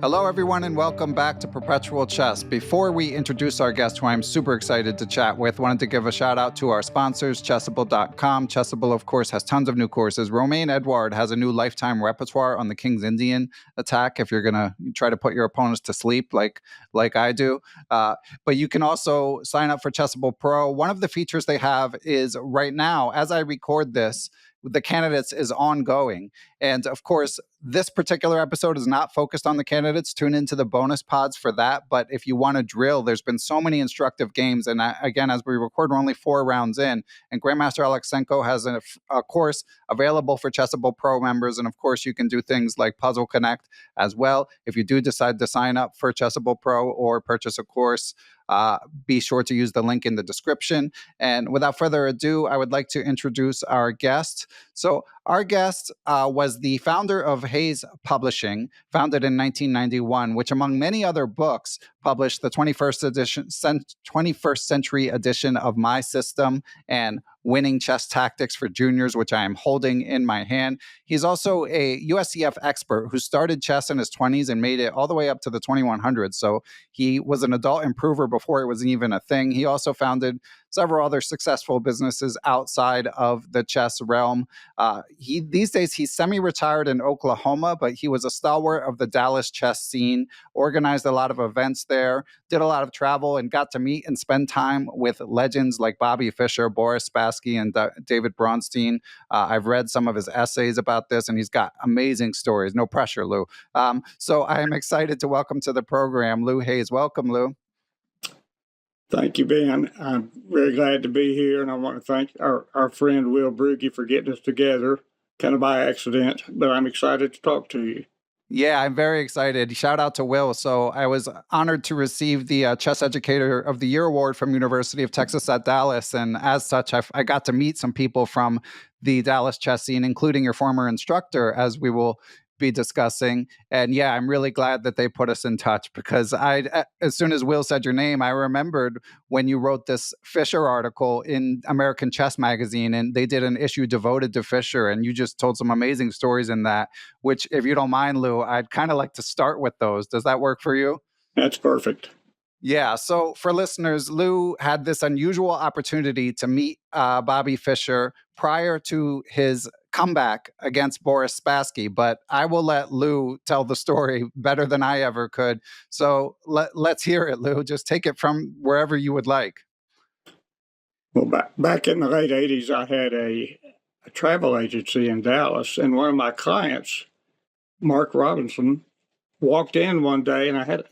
Hello, everyone, and welcome back to Perpetual Chess. Before we introduce our guest, who I'm super excited to chat with, wanted to give a shout out to our sponsors, Chessable.com. Chessable, of course, has tons of new courses. Romain Eduoard has a new lifetime repertoire on the King's Indian attack if you're going to try to put your opponents to sleep like I do. But you can also sign up for Chessable Pro. One of the features they have is right now, as I record this, the candidates is ongoing. And of course, this particular episode is not focused on the candidates. Tune into the bonus pods for that. But if you want to drill, there's been so many instructive games. And again, as we record, we're only 4 rounds in. And Grandmaster Alexenko has a course available for Chessable Pro members. And of course, you can do things like Puzzle Connect as well. If you do decide to sign up for Chessable Pro or purchase a course, be sure to use the link in the description. And without further ado, I would like to introduce our guest. So our guest was the founder of Hayes Publishing, founded in 1991, which, among many other books, published the 21st century edition of My System and Winning Chess Tactics for Juniors, which I am holding in my hand. He's also a USCF expert who started chess in his 20s and made it all the way up to the 2100s. So he was an adult improver before it was even a thing. He also founded several other successful businesses outside of the chess realm. These days, he's semi-retired in Oklahoma, but he was a stalwart of the Dallas chess scene, organized a lot of events there, did a lot of travel, and got to meet and spend time with legends like Bobby Fischer, Boris Spassky, and David Bronstein. I've read some of his essays about this, and he's got amazing stories. No pressure, Lou. So I am excited to welcome to the program Lou Hayes. Welcome, Lou. Thank you, Ben. I'm very glad to be here, and I want to thank our friend Will Brugge for getting us together, kind of by accident, but I'm excited to talk to you. Yeah, I'm very excited. Shout out to Will. So I was honored to receive the Chess Educator of the Year Award from University of Texas at Dallas, and as such, I got to meet some people from the Dallas chess scene, including your former instructor, as we will be discussing. And yeah, I'm really glad that they put us in touch, because as soon as Will said your name, I remembered when you wrote this Fischer article in American Chess Magazine, and they did an issue devoted to Fischer, and you just told some amazing stories in that, which, if you don't mind, Lou, I'd kind of like to start with those. Does that work for you? That's perfect. Yeah. So for listeners, Lou had this unusual opportunity to meet Bobby Fischer prior to his comeback against Boris Spassky, but I will let Lou tell the story better than I ever could. So let's hear it, Lou. Just take it from wherever you would like. Well, back in the late 80s, I had a travel agency in Dallas, and one of my clients, Mark Robinson, walked in one day, and I had,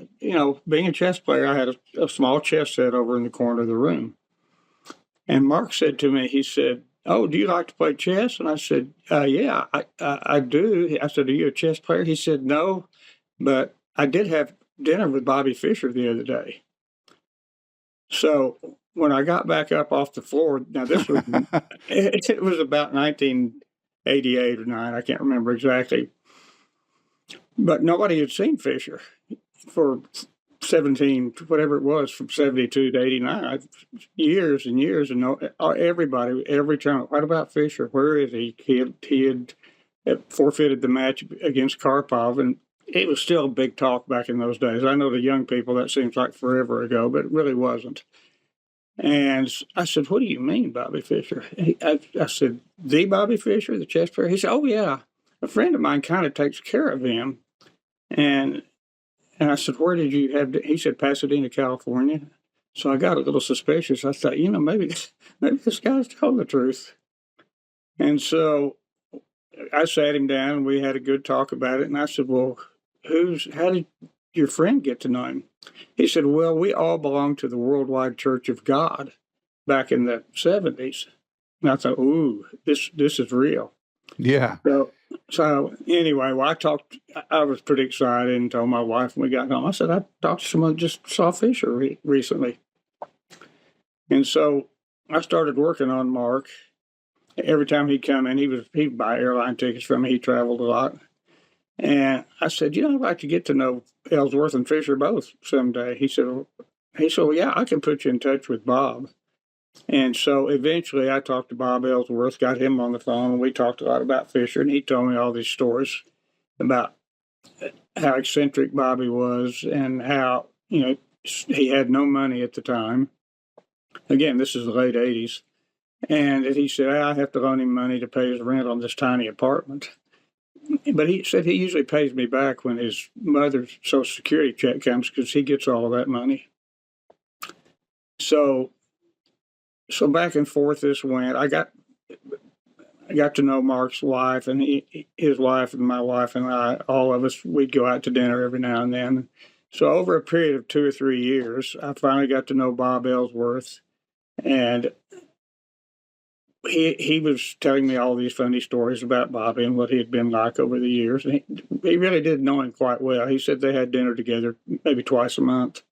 being a chess player, I had a small chess set over in the corner of the room. And Mark said to me, he said, "Oh, do you like to play chess?" And I said, "Yeah, I do." I said, "Are you a chess player?" He said, "No, but I did have dinner with Bobby Fischer the other day." So when I got back up off the floor, now this was, it was about 1988 or 9, I can't remember exactly. But nobody had seen Fischer for 17, whatever it was, from 72 to 89, years and years, and everybody, every time, what about Fischer? Where is he? He had forfeited the match against Karpov, and it was still a big talk back in those days. I know the young people, that seems like forever ago, but it really wasn't. And I said, "What do you mean, Bobby Fischer?" I said, "The Bobby Fischer, the chess player?" He said, "Oh, yeah. A friend of mine kind of takes care of him." And I said, "Where did you have?" He said, "Pasadena, California." So I got a little suspicious. I thought, maybe this guy's telling the truth. And so I sat him down, and we had a good talk about it. And I said, "Well, how did your friend get to know him?" He said, "Well, we all belong to the Worldwide Church of God back in the 70s. And I thought, "Ooh, this is real." Yeah. So anyway, I was pretty excited and told my wife when we got home. I said, "I talked to someone who just saw Fischer recently." And so I started working on Mark. Every time he'd come in, he'd buy airline tickets from me. He traveled a lot. And I said, "I'd like to get to know Ellsworth and Fischer both someday." He said, "Well, yeah, I can put you in touch with Bob." And so eventually I talked to Bob Ellsworth, got him on the phone, and we talked a lot about Fischer, and he told me all these stories about how eccentric Bobby was and how, he had no money at the time. Again, this is the late 80s. And he said, I have to loan him money to pay his rent on this tiny apartment. But he said he usually pays me back when his mother's Social Security check comes because he gets all of that money. So back and forth this went. I got to know Mark's wife, and his wife and my wife and I, all of us, we'd go out to dinner every now and then. So over a period of 2 or 3 years, I finally got to know Bob Ellsworth, and he was telling me all these funny stories about Bobby and what he had been like over the years. And he really did know him quite well. He said they had dinner together maybe twice a month.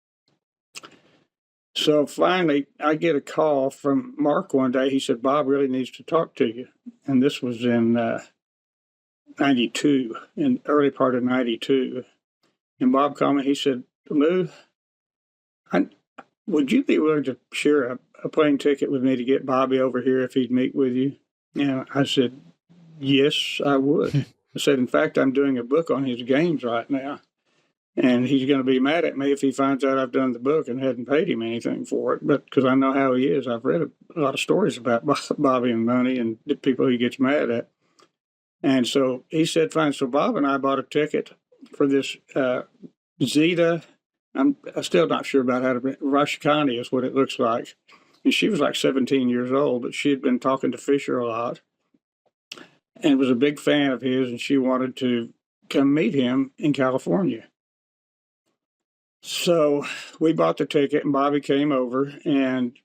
So finally, I get a call from Mark one day. He said, Bob really needs to talk to you. And this was in 92, in the early part of 92. And Bob called me. He said, Lou, would you be willing to share a plane ticket with me to get Bobby over here if he'd meet with you? And I said, yes, I would. I said, in fact, I'm doing a book on his games right now. And he's going to be mad at me if he finds out I've done the book and hadn't paid him anything for it. But because I know how he is, I've read a lot of stories about Bobby and money and the people he gets mad at. And so he said, fine. So Bob and I bought a ticket for this Zeta. I'm still not sure about how to. Rashkani is what it looks like. And she was like 17 years old, but she had been talking to Fischer a lot and was a big fan of his, and she wanted to come meet him in California. So we bought the ticket, and Bobby came over, and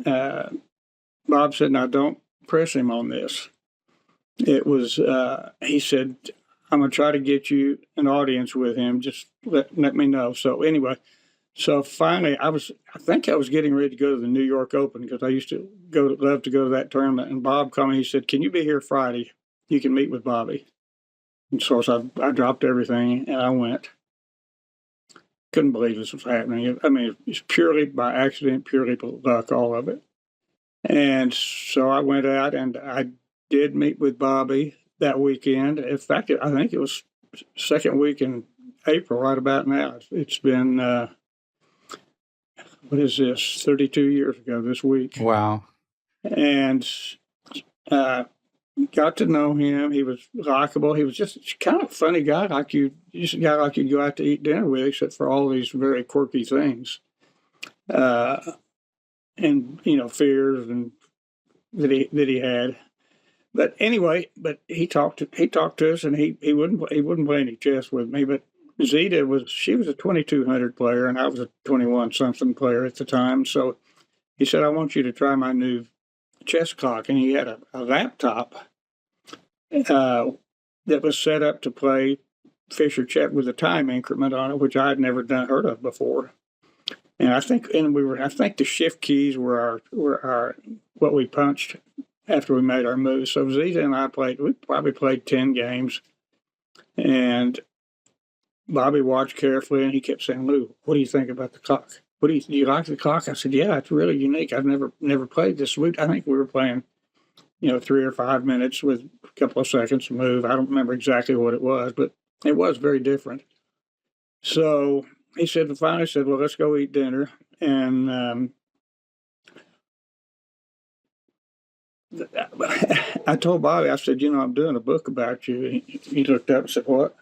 Bob said, now don't press him on this. It was, he said, I'm going to try to get you an audience with him. Just let me know. So anyway, so finally I think I was getting ready to go to the New York Open because I used to love to go to that tournament. And Bob called me. He said, can you be here Friday? You can meet with Bobby. And so I dropped everything and I went. Couldn't believe this was happening. I mean, it's purely by accident, purely by luck, all of it. And so I went out and I did meet with Bobby that weekend. In fact, I think it was second week in April, right about now. It's been, what is this, 32 years ago this week. Wow. And got to know him. He was likable. He was just kind of a funny guy, just a guy like you'd go out to eat dinner with, except for all these very quirky things. And, fears and that he had. But anyway, he talked to us, and he wouldn't play any chess with me. But Zeta she was a 2200 player, and I was a 21 something player at the time. So he said, I want you to try my new chess clock, and he had a laptop that was set up to play Fischer chess with a time increment on it, which I had never heard of before. And I think the shift keys were our what we punched after we made our moves. So Zeta and I we probably played 10 games. And Bobby watched carefully, and he kept saying, Lou, what do you think about the clock? Do you like the clock? I said, yeah, it's really unique. I've never played this. I think we were playing, 3 or 5 minutes with a couple of seconds to move. I don't remember exactly what it was, but it was very different. So he finally said, well, let's go eat dinner. And I told Bobby, I said, I'm doing a book about you. He looked up and said, what?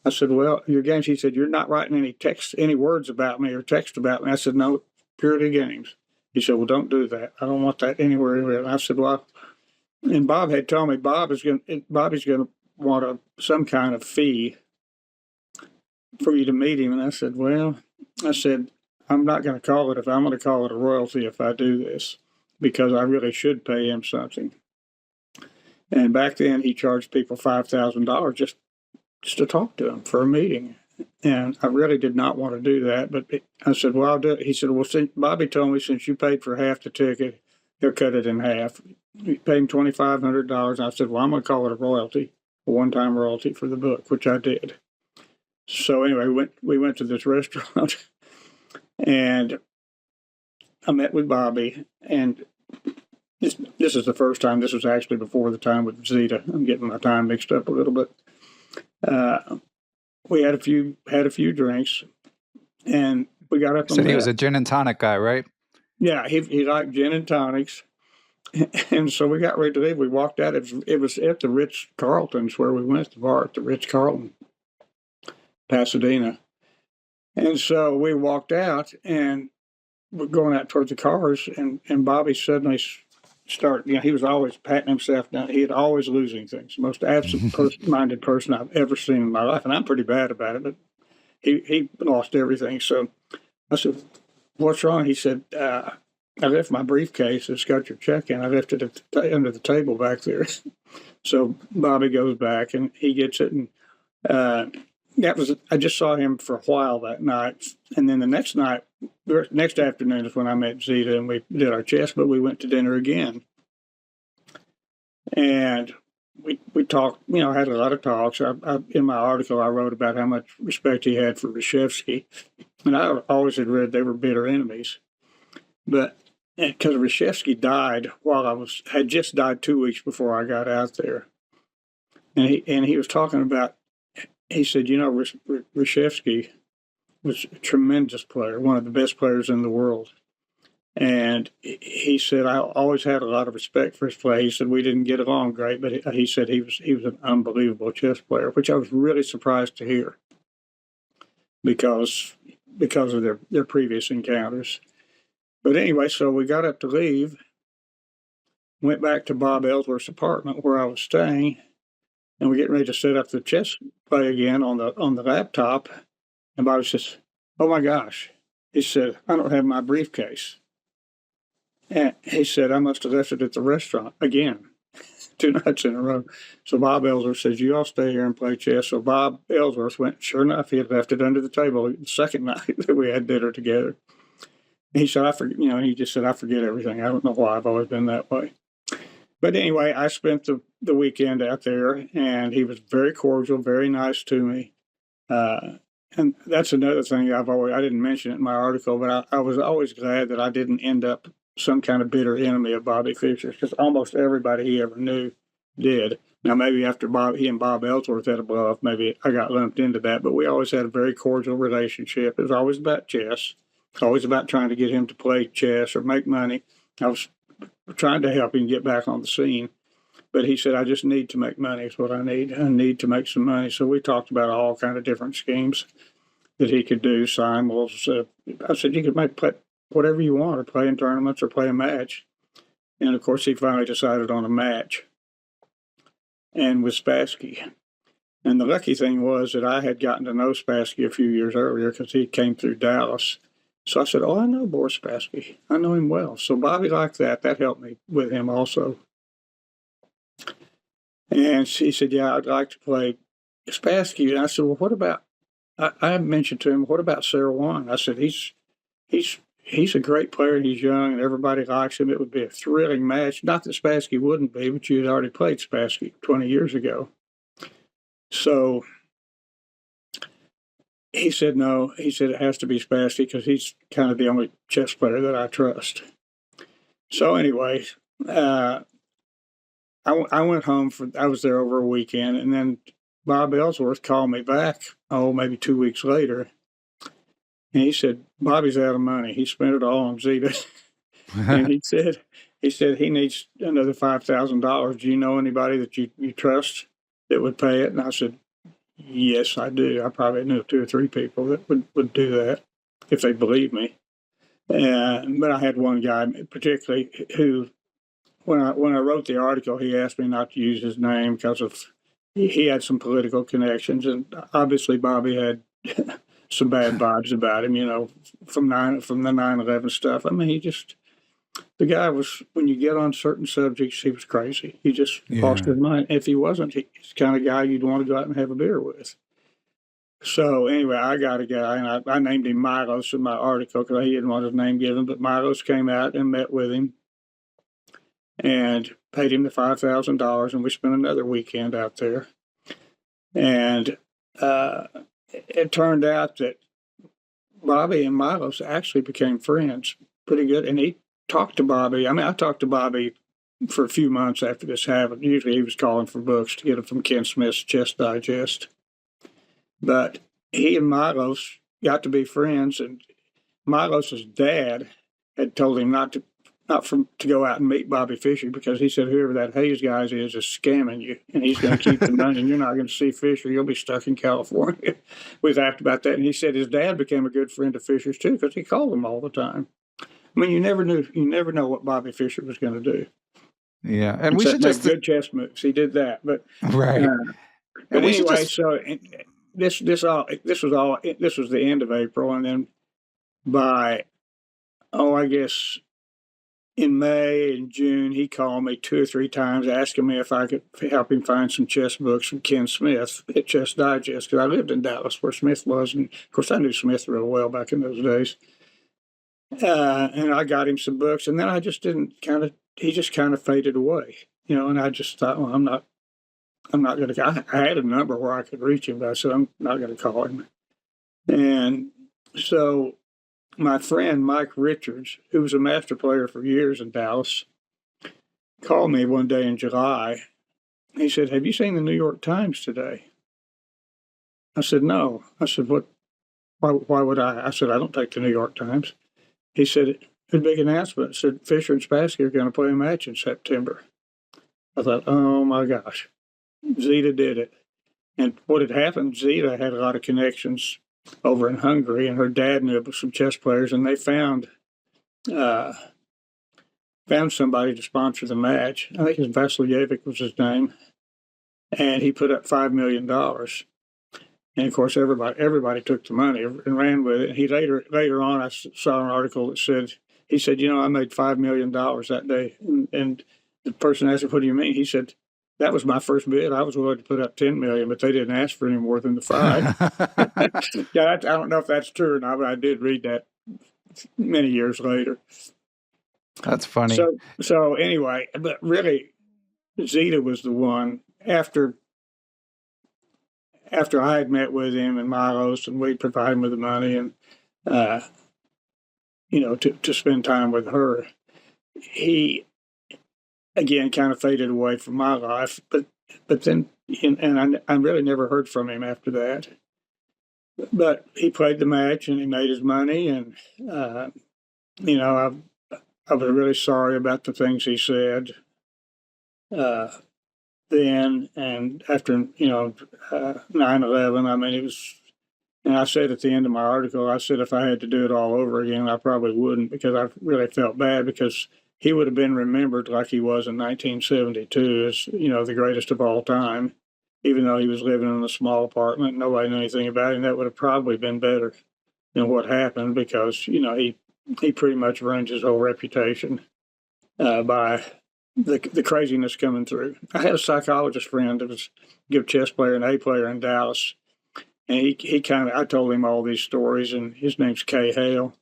I said, well, your games. He said, you're not writing any words about me or text about me. I said, no, purely games. He said, well, don't do that. I don't want that anywhere. And I said, well, and Bob had told me Bobby's going to want some kind of fee for you to meet him. And I said, I'm not going to call it I'm going to call it a royalty if I do this, because I really should pay him something. And back then he charged people $5,000 just to talk to him for a meeting. And I really did not want to do that, but I said, well, I'll do it. He said, well, Bobby told me since you paid for half the ticket, he'll cut it in half. He paid him $2,500. I said, well, I'm going to call it a royalty, a one-time royalty for the book, which I did. So anyway, we went to this restaurant, and I met with Bobby, and this is the first time. This was actually before the time with Zeta. I'm getting my time mixed up a little bit. we had a few drinks, and we got up and said he was a gin and tonic guy, right? Yeah, he liked gin and tonics. And so we got ready to leave. We walked out. It was at the Ritz-Carlton's where we went to the bar at the Ritz-Carlton, Pasadena. And so we walked out, and we're going out towards the cars, and Bobby suddenly started, he was always patting himself down. He had always losing things. The most absent-minded person I've ever seen in my life. And I'm pretty bad about it, but he lost everything. So I said, "What's wrong?" He said, "I left my briefcase. It's got your check in. I left it under the table back there." So Bobby goes back and he gets it. And I just saw him for a while that night. And then the next afternoon is when I met Zita and we did our chess, but we went to dinner again. And we talked, had a lot of talks. In my article, I wrote about how much respect he had for Reshevsky. And I always had read they were bitter enemies. But because Reshevsky died had just died 2 weeks before I got out there. And he was talking about, he said, Reshevsky was a tremendous player, one of the best players in the world. And he said, I always had a lot of respect for his play. He said, we didn't get along great, but he said he was an unbelievable chess player, which I was really surprised to hear because of their previous encounters. But anyway, so we got up to leave, went back to Bob Ellsworth's apartment where I was staying, and we're getting ready to set up the chess play again on the laptop. And Bobby says, "Oh my gosh," he said, "I don't have my briefcase." And he said, "I must have left it at the restaurant again, 2 nights in a row." So Bob Ellsworth says, "You all stay here and play chess." So Bob Ellsworth went. Sure enough, he had left it under the table the second night that we had dinner together. He said, "I forget." He just said, "I forget everything. I don't know why. I've always been that way." But anyway, I spent the weekend out there, and he was very cordial, very nice to me. And that's another thing I didn't mention it in my article, but I was always glad that I didn't end up some kind of bitter enemy of Bobby Fischer, because almost everybody he ever knew did. Now, maybe after he and Bob Ellsworth had a blow up, maybe I got lumped into that, but we always had a very cordial relationship. It was always about chess, always about trying to get him to play chess or make money. I was trying to help him get back on the scene, but he said, "I just need to make money is what I need. I need to make some money." So we talked about all kind of different schemes that he could do, simuls. I said, "You could play whatever you want, or play in tournaments or play a match." And of course, he finally decided on a match, and with Spassky. And the lucky thing was that I had gotten to know Spassky a few years earlier because he came through Dallas. So I said, "Oh, I know Boris Spassky. I know him well." So Bobby liked that. That helped me with him also. And she said, "Yeah, I'd like to play Spassky." And I said, "Well, what about," I mentioned to him, "What about Sarah Wang?" I said, he's a great player, and he's young, and everybody likes him. It would be a thrilling match. Not that Spassky wouldn't be, but you had already played Spassky 20 years ago. So he said no. He said it has to be Spassky because he's kind of the only chess player that I trust. So anyway, I went home I was there over a weekend, and then Bob Ellsworth called me back, maybe 2 weeks later. And he said, "Bobby's out of money. He spent it all on Zita." And he said he needs another $5,000. "Do you know anybody that you trust that would pay it?" And I said, "Yes, I do. I probably know 2 or 3 people that would do that if they believe me." But I had one guy particularly who, when I wrote the article, he asked me not to use his name because he had some political connections, and obviously Bobby had some bad vibes about him, from the 9/11 stuff. I mean, the guy was, when you get on certain subjects, he was crazy. He just lost his mind. If he wasn't, he's the kind of guy you'd want to go out and have a beer with. So anyway, I got a guy, and I named him Milos in my article because he didn't want his name given, but Milos came out and met with him and paid him the $5,000, and we spent another weekend out there. And it turned out that Bobby and Milos actually became friends pretty good. And he talked to Bobby. I mean, I talked to Bobby for a few months after this happened. Usually he was calling for books to get them from Ken Smith's Chess Digest. But he and Milos got to be friends, and Milos's dad had told him not to go out and meet Bobby Fischer because he said whoever that Hayes guy is scamming you, and he's going to keep the money, and you're not going to see Fischer. You'll be stuck in California. We laughed about that, and he said his dad became a good friend of Fischer's too because he called him all the time. I mean, you never know what Bobby Fischer was going to do. Yeah, and we should just good chess moves. He did that, but right. But anyway, so this was the end of April, and then by I guess in May and June, he called me 2 or 3 times asking me if I could help him find some chess books from Ken Smith at Chess Digest, because I lived in Dallas where Smith was, and of course I knew Smith real well back in those days. And I got him some books, and then I just he just kind of faded away, and I just thought, well, I'm not going to. I had a number where I could reach him, but I said, I'm not going to call him. And so my friend Mike Richards, who was a master player for years in Dallas, called me one day in July. He said, "Have you seen the New York Times today?" I said, "No." I said, "What? Why would I?" I said, "I don't take the New York Times." He said, "A big announcement." It said, "Fischer and Spassky are going to play a match in September." I thought, oh my gosh, Zita did it. And what had happened, Zita had a lot of connections over in Hungary, and her dad knew some chess players, and they found somebody to sponsor the match. I think it was Vasiljevic was his name, and he put up $5 million. And of course, everybody took the money and ran with it. And he later on, I saw an article that said, he said, I made $5 million that day. And the person asked him, "What do you mean?" He said, "That was my first bid. I was willing to put up $10 million, but they didn't ask for any more than the 5." Yeah, I don't know if that's true or not, but I did read that many years later. That's funny. So anyway, but really, Zita was the one after I had met with him and Milos, and we'd provide him with the money and to spend time with her. He again kind of faded away from my life, but then I really never heard from him after that. But he played the match and he made his money, and I was really sorry about the things he said then and after 9/11. I mean, it was. And I said at the end of my article, I said if I had to do it all over again, I probably wouldn't, because I really felt bad, because he would have been remembered like he was in 1972 as, the greatest of all time, even though he was living in a small apartment. Nobody knew anything about him. That would have probably been better than what happened, because, he pretty much ruined his whole reputation by the craziness coming through. I had a psychologist friend that was a good chess player and A player in Dallas. And I told him all these stories, and his name's Kay Hale.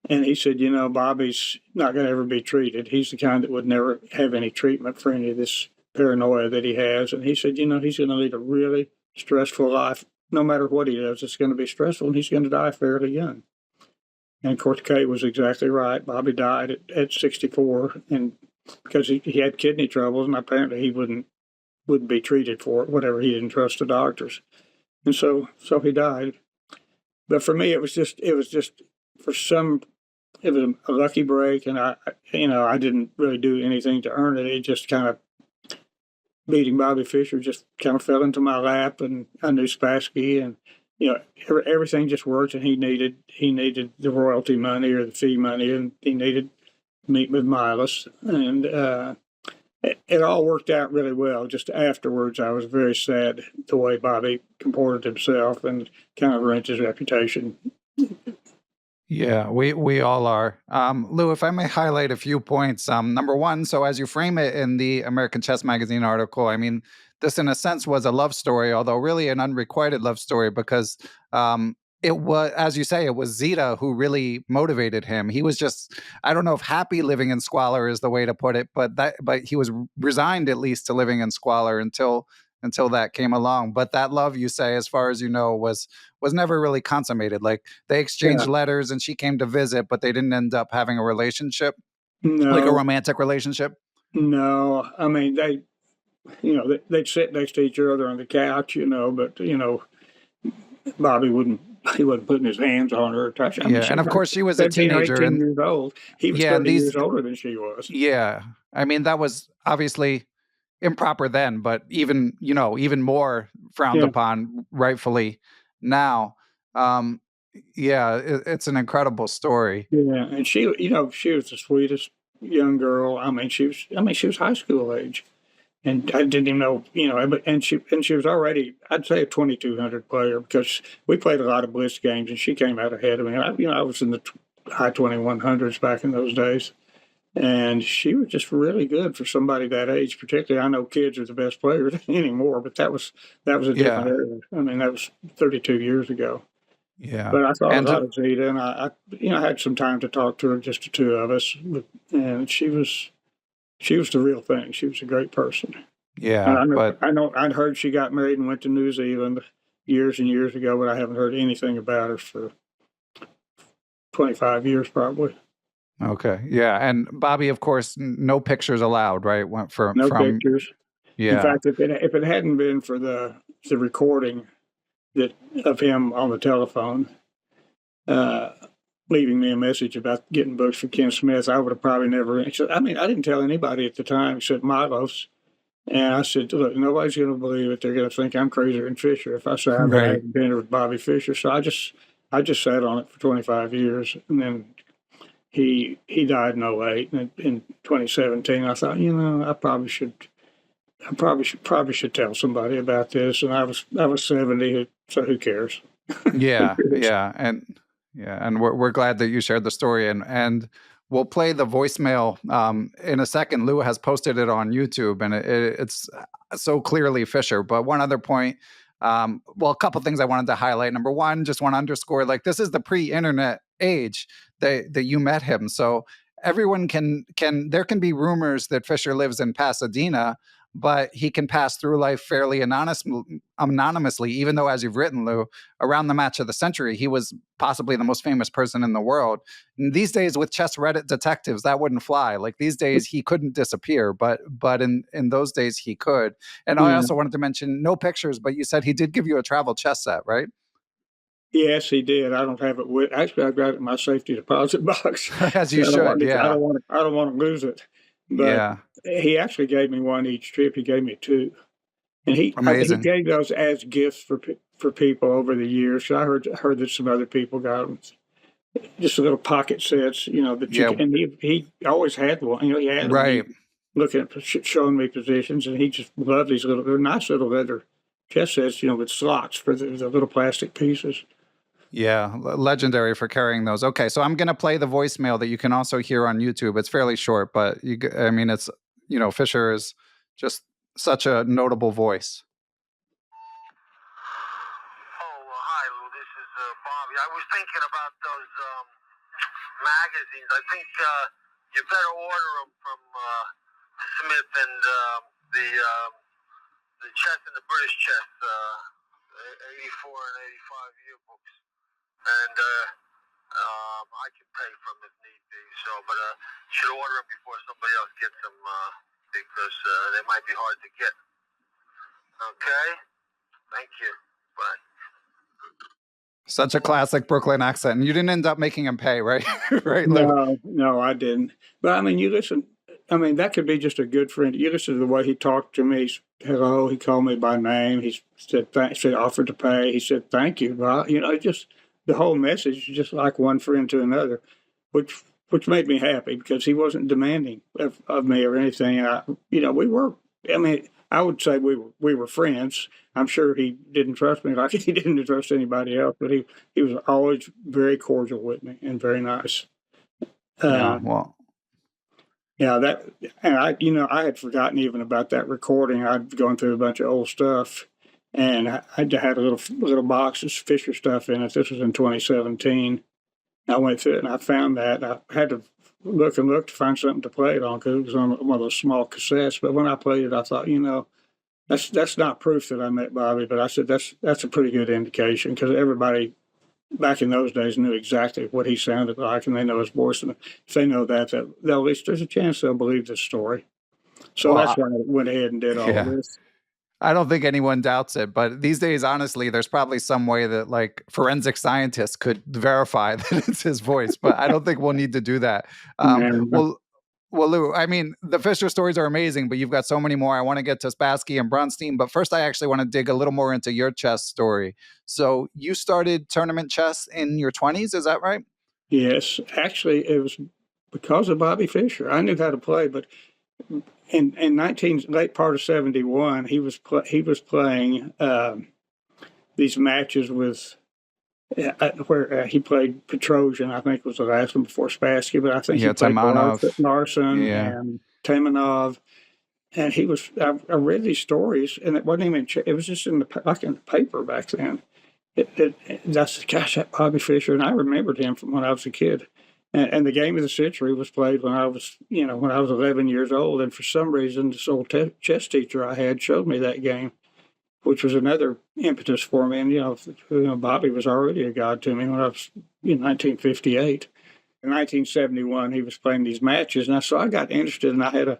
And he said, Bobby's not going to ever be treated. He's the kind that would never have any treatment for any of this paranoia that he has. And he said, he's going to lead a really stressful life. No matter what he does, it's going to be stressful, and he's going to die fairly young. And of course, Kay was exactly right. Bobby died at 64, and because he had kidney troubles, and apparently he wouldn't be treated for it, whatever. He didn't trust the doctors. And so he died. But for me, it was just it was a lucky break, and I didn't really do anything to earn it. It just kind of, beating Bobby Fischer just kind of fell into my lap, and I knew Spassky, and everything just worked. And he needed the royalty money or the fee money, and he needed to meet with Milos, and it all worked out really well. Just afterwards, I was very sad the way Bobby comported himself and kind of ruined his reputation. Yeah, we all are. Lou, if I may highlight a few points. Number one, so as you frame it in the American Chess Magazine article, I mean, this in a sense was a love story, although really an unrequited love story, because it was, as you say, it was Zita who really motivated him. He was just, I don't know if happy living in squalor is the way to put it, but he was resigned at least to living in squalor until that came along. But that love, you say, as far as you know, was never really consummated. Like, they exchanged letters and she came to visit, but they didn't end up having a relationship, like a romantic relationship. No, I mean, they'd sit next to each other on the couch, but Bobby he wasn't putting his hands on her or touching. I mean, Yeah, she and was of like course she was a 17 or teenager, 18 and years old. He was yeah, and 30 these, years older than she was. yeah, I mean that was obviously improper then, but even more frowned Yeah. upon, rightfully now. Um, yeah, it's an incredible story. Yeah. And she, she was the sweetest young girl. She was high school age. And I didn't even know, and she was already, I'd say, a 2,200 player because we played a lot of blitz games, and she came out ahead of me. I was in the high 2,100s back in those days, and she was just really good for somebody that age. Particularly, I know kids are the best players anymore, but that was a different Yeah, era. I mean, that was 32 years ago. yeah, But I thought a and lot of Zeta, and I had some time to talk to her, just the two of us, and she was the real thing. She was a great person. And yeah, but I'd heard she got married and went to New Zealand years and years ago, but I haven't heard anything about her for 25 years probably. okay, yeah, and Bobby, of course, no pictures allowed, right? Went No from pictures. In yeah, fact, if it hadn't been for the recording that of him on the telephone, uh, leaving me a message about getting books for Ken Smith, I would have probably never. I mean, I didn't tell anybody at the time except Milos. And I said, look, nobody's going to believe it. They're going to think I'm crazier than Fischer if I say I've been right, having dinner with Bobby Fischer. So I just sat on it for 25 years, and then he died in '08. And in 2017, I thought, I probably should tell somebody about this. And I was 70, so who cares? Who yeah, cares? and we're glad that you shared the story, and we'll play the voicemail in a second. Lou has posted it on YouTube, and it's so clearly Fischer. But one other point, well, a couple things I wanted to highlight. Number one, just want to underscore, like, this is the pre-internet age that you met him, so everyone can there can be rumors that Fischer lives in Pasadena, but he can pass through life fairly anonymously, even though, as you've written, Lou, around the match of the century, he was possibly the most famous person in the world. And these days, with chess Reddit detectives, that wouldn't fly. Like, these days, he couldn't disappear, but in those days, he could. And I Yeah. also wanted to mention, no pictures, but you said he did give you a travel chess set, right? Yes, he did. I don't have it with. Actually, I've got it in my safety deposit box. As I you don't want should, to. I yeah, don't want to. I don't want to lose it. But yeah, he actually gave me one each trip. He gave me two, and he amazing. gave those as gifts for people over the years. So I heard that some other people got them. Just little pocket sets, that you Yeah, can. And he always had one. He had them. He right. looking at showing me positions, and he just loved these they're nice little leather chess sets, with slots for the little plastic pieces. Yeah, legendary for carrying those. Okay, so I'm going to play the voicemail that you can also hear on YouTube. It's fairly short, but I mean, it's, Fischer is just such a notable voice. Oh, hi, Lou. This is Bobby. I was thinking about those magazines. I think you better order them from Smith and the chess and the British chess, 84 and 85 yearbooks. And I can pay for them if need be. So, but should order them before somebody else gets them because they might be hard to get. Okay? Thank you. Bye. Such a classic Brooklyn accent. And you didn't end up making him pay, right? Right, Lou? No, I didn't. But I mean, you listen. I mean, that could be just a good friend. You listen to the way he talked to me. Hello, he called me by name. He said offered to pay. He said thank you. Well, just the whole message, just like one friend to another, which made me happy because he wasn't demanding of me or anything. We were. I mean, I would say we were friends. I'm sure he didn't trust me like he didn't trust anybody else, but he was always very cordial with me and very nice. Yeah, Uh, well, yeah, and I had forgotten even about that recording. I'd gone through a bunch of old stuff, and I had a little box of Fischer stuff in it. This was in 2017. I went through it and I found that. I had to look and look to find something to play it on because it was on one of those small cassettes. But when I played it, I thought, that's not proof that I met Bobby, but I said that's a pretty good indication because everybody back in those days knew exactly what he sounded like, and they know his voice. And if they know that they'll at least there's a chance they'll believe this story. So well, that's why I went ahead and did all yeah. this. I don't think anyone doubts it, but these days, honestly, there's probably some way that like forensic scientists could verify that it's his voice, but I don't think we'll need to do that. Um, And well, well, Lou, I mean, the Fischer stories are amazing, but you've got so many more. I want to get to Spassky and Bronstein, but first I actually want to dig a little more into your chess story. So you started tournament chess in your 20s, is that right? yes, actually, it was because of Bobby Fischer. I knew how to play, but in late part of 71, he was playing these matches with where he played Petrosian. I think was the last one before Spassky, but I think he played Larson and Taimanov. And he was. I read these stories, and it wasn't even. It was just in the paper back then. That's gosh, that Bobby Fischer, and I remembered him from when I was a kid. And the game of the century was played when I was 11 years old. And for some reason, this old chess teacher I had showed me that game, which was another impetus for me. And Bobby was already a god to me when I was in 1958. In 1971, he was playing these matches, and so I got interested, and I had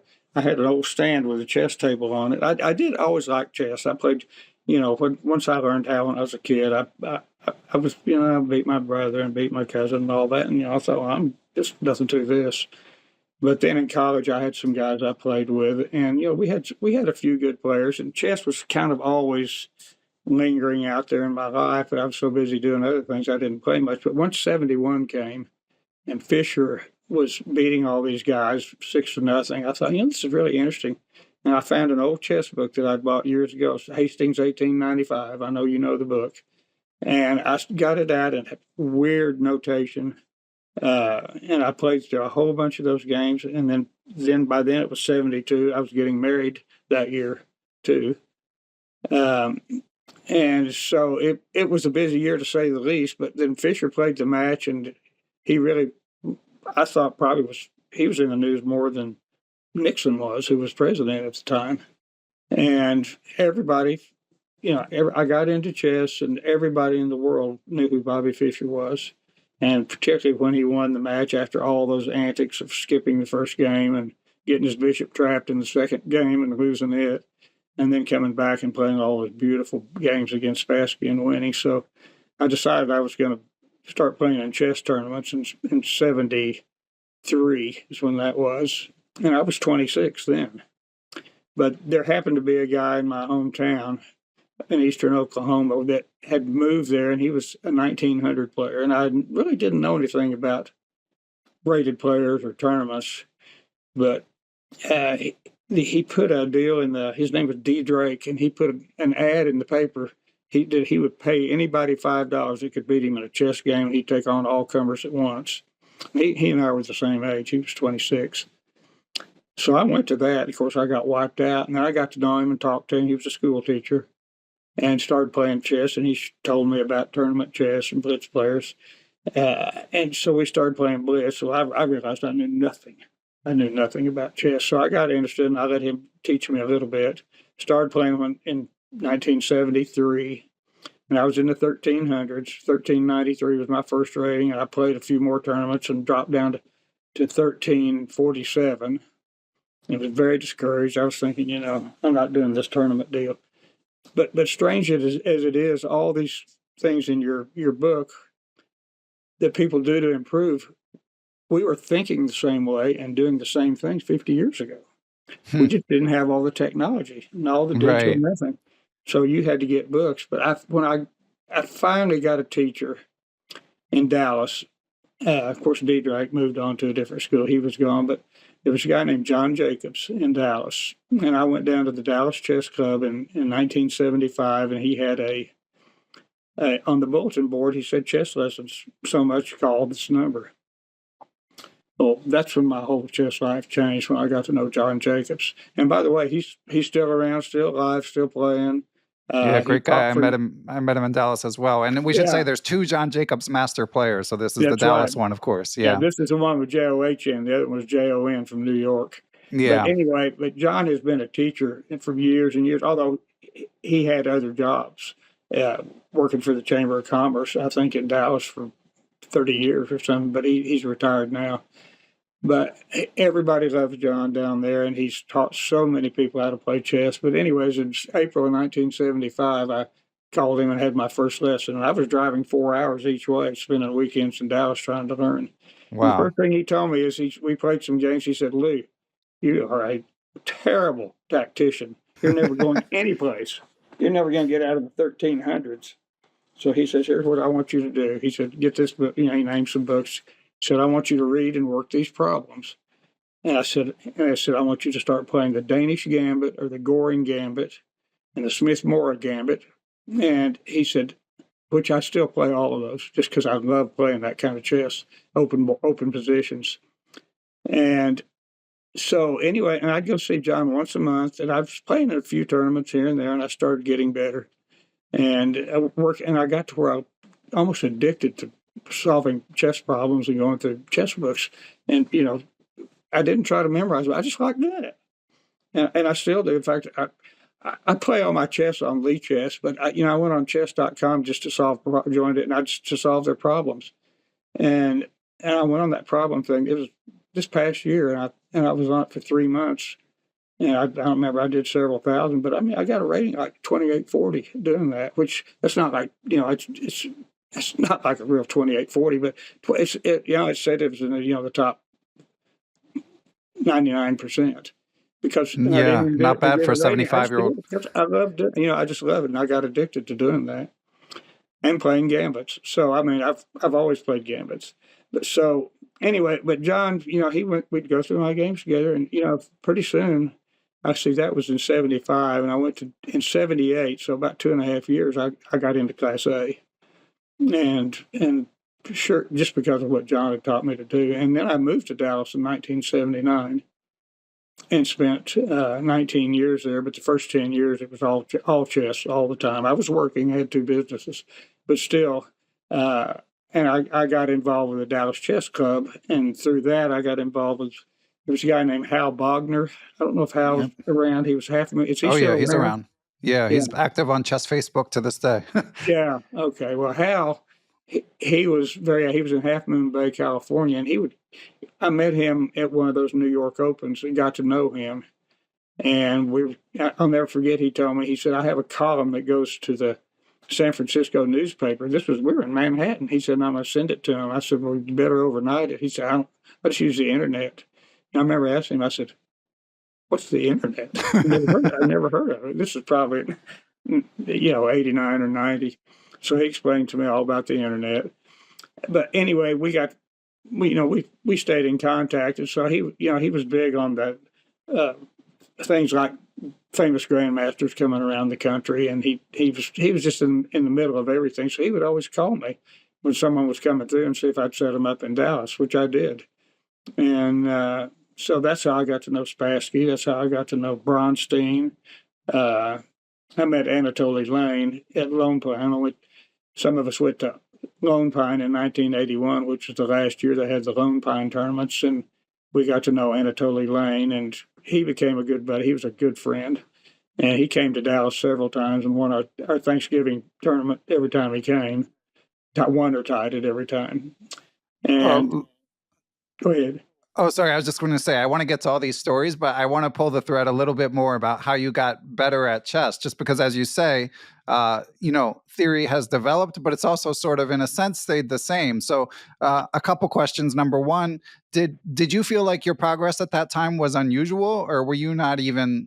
an old stand with a chess table on it. I did always like chess. I played, once I learned how when I was a kid, I was, I beat my brother and beat my cousin and all that, and I thought, I'm just nothing to this. But then in college, I had some guys I played with, and we had a few good players, and chess was kind of always lingering out there in my life. But I was so busy doing other things, I didn't play much. But once 71 came, and Fischer was beating all these guys 6-0, I thought, this is really interesting. And I found an old chess book that I'd bought years ago, Hastings 1895. I know you know the book. And I got it out in weird notation. And I played through a whole bunch of those games. And then by then it was 72. I was getting married that year, too. And so it was a busy year, to say the least. But then Fischer played the match, and he really, I thought he was in the news more than Nixon was, who was president at the time. And everybody, I got into chess, and everybody in the world knew who Bobby Fischer was. And particularly when he won the match after all those antics of skipping the first game and getting his bishop trapped in the second game and losing it, and then coming back and playing all those beautiful games against Spassky and winning. So I decided I was going to start playing in chess tournaments in 73 is when that was. And I was 26 then. But there happened to be a guy in my hometown in eastern Oklahoma that had moved there, and he was a 1900 player. And I really didn't know anything about rated players or tournaments. But he put a deal his name was D. Drake, and he put an ad in the paper. He would pay anybody $5 that could beat him in a chess game, and he'd take on all comers at once. He and I were the same age. He was 26. So I went to that. Of course, I got wiped out, and then I got to know him and talk to him. He was a school teacher, and started playing chess, and he told me about tournament chess and blitz players. And so we started playing blitz. So I realized I knew nothing. I knew nothing about chess. So I got interested, and I let him teach me a little bit. Started playing in 1973, and I was in the 1300s. 1393 was my first rating, and I played a few more tournaments and dropped down to 1347. I was very discouraged. I was thinking, I'm not doing this tournament deal. But strange as it is, all these things in your book that people do to improve, we were thinking the same way and doing the same things 50 years ago. We just didn't have all the technology and all the digital nothing. So you had to get books. But when I finally got a teacher in Dallas, of course, D. Drake moved on to a different school. He was gone, but there was a guy named John Jacobs in Dallas. And I went down to the Dallas Chess Club in 1975, and he had on the bulletin board, he said chess lessons, so much, call this number. Well, that's when my whole chess life changed, when I got to know John Jacobs. And by the way, he's still around, still alive, still playing. Yeah, great guy. I met him in Dallas as well. And we should say there's two John Jacobs master players. So this is the Dallas one, of course. Yeah, this is the one with J-O-H in. The other one was J-O-N from New York. Yeah. But anyway, John has been a teacher for years and years, although he had other jobs, working for the Chamber of Commerce, I think in Dallas for 30 years or something, but he's retired now. But everybody loves John down there, and he's taught so many people how to play chess. But anyways, in April of 1975, I called him and had my first lesson. And I was driving 4 hours each way, spending weekends in Dallas trying to learn. And the Wow. first thing he told me is we played some games. He said, "Lou, you are a terrible tactician. You're never going anyplace. You're never going to get out of the 1300s." So he says, "Here's what I want you to do." He said, "Get this book." He named some books. He said, "I want you to read and work these problems." And I said, "I want you to start playing the Danish Gambit or the Goring Gambit and the Smith-Morra Gambit." And he said, which I still play all of those just because I love playing that kind of chess, open positions. And so anyway, and I'd go see John once a month, and I was playing in a few tournaments here and there, and I started getting better. And I got to where I was almost addicted to solving chess problems and going through chess books. And, I didn't try to memorize it. I just liked doing it. And I still do. In fact, I play all my chess on Lee Chess, but I went on chess.com just to joined it and to solve their problems. And I went on that problem thing. It was this past year, and I was on it for 3 months. And I don't remember, I did several thousand, but I mean, I got a rating like 2840 doing that, which that's not like, it's not like a real 2840, but it said it was in the top 99%. Because Yeah, not bad for a 75-year-old. I loved it. I just love it, and I got addicted to doing that and playing gambits. So I mean, I've always played gambits. So anyway, but John, we'd go through my games together, and pretty soon, actually that was in 75, and I went to in 78. So about 2.5 years, I got into Class A, and sure, just because of what John had taught me to do. And then I moved to Dallas in 1979. And spent 19 years there, but the first 10 years it was all chess all the time. I was working, I had 2 businesses, but still. And I got involved with the Dallas Chess Club, and through that I got involved with. There was a guy named Hal Bogner. I don't know if Hal's around. He was half. Is he still he's around. Yeah, he's active on Chess Facebook to this day. Yeah. Okay. Well, Hal, he was in Half Moon Bay, California, and I met him at one of those New York Opens and got to know him. And I'll never forget, he told me, he said, "I have a column that goes to the San Francisco newspaper." We were in Manhattan. He said, "I'm going to send it to him." I said, "Well, you better overnight it." He said, "I just use the internet." And I remember asking him, I said, "What's the internet?" I never heard of it. This is probably, 89 or 90. So he explained to me all about the internet. But anyway, we stayed in contact, and so he was big on that things like famous grandmasters coming around the country, and he was just in the middle of everything. So he would always call me when someone was coming through and see if I'd set them up in Dallas, which I did. And so that's how I got to know Spassky. That's how I got to know Bronstein. I met Anatoly Lane at Lone Pine. Some of us went to Lone Pine in 1981, which was the last year they had the Lone Pine tournaments, and we got to know Anatoly Lane, and he became a good buddy. He was a good friend, and he came to Dallas several times and won our Thanksgiving tournament every time he came. Won or tied it every time. And go ahead. Oh, sorry. I was just going to say, I want to get to all these stories, but I want to pull the thread a little bit more about how you got better at chess, just because, as you say, theory has developed, but it's also sort of, in a sense, stayed the same. So a couple questions. Number one, did you feel like your progress at that time was unusual, or were you not even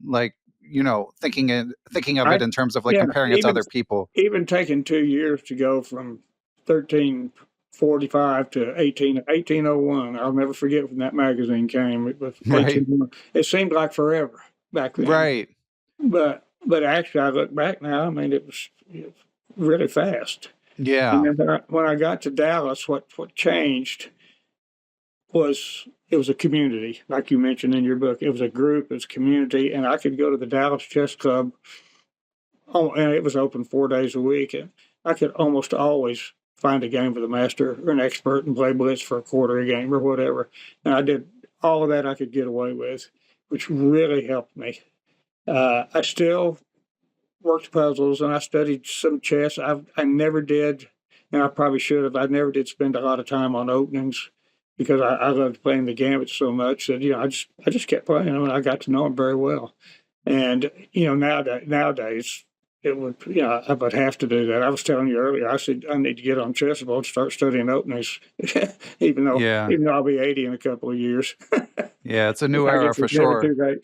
thinking of it in terms of comparing it to other people? Even taking 2 years to go from 1345 to 1801. I'll never forget when that magazine came. It was right. It seemed like forever back then. Right. But actually, I look back now. I mean, it was really fast. Yeah. And then when I got to Dallas, what changed was it was a community, like you mentioned in your book. It was a group, it was a community, and I could go to the Dallas Chess Club. And it was open 4 days a week, and I could almost always find a game with a master or an expert and play blitz for a quarter a game or whatever. And I did all of that I could get away with, which really helped me. I still worked puzzles and I studied some chess. I never did, and I probably should have. I never did spend a lot of time on openings. because I loved playing the gambit so much that, I just kept playing them, and I got to know them very well. And, nowadays it would, I would have to do that. I was telling you earlier, I said, I need to get on Chessable and start studying openings, even though I'll be 80 in a couple of years. Yeah, it's a new era for sure. Too late.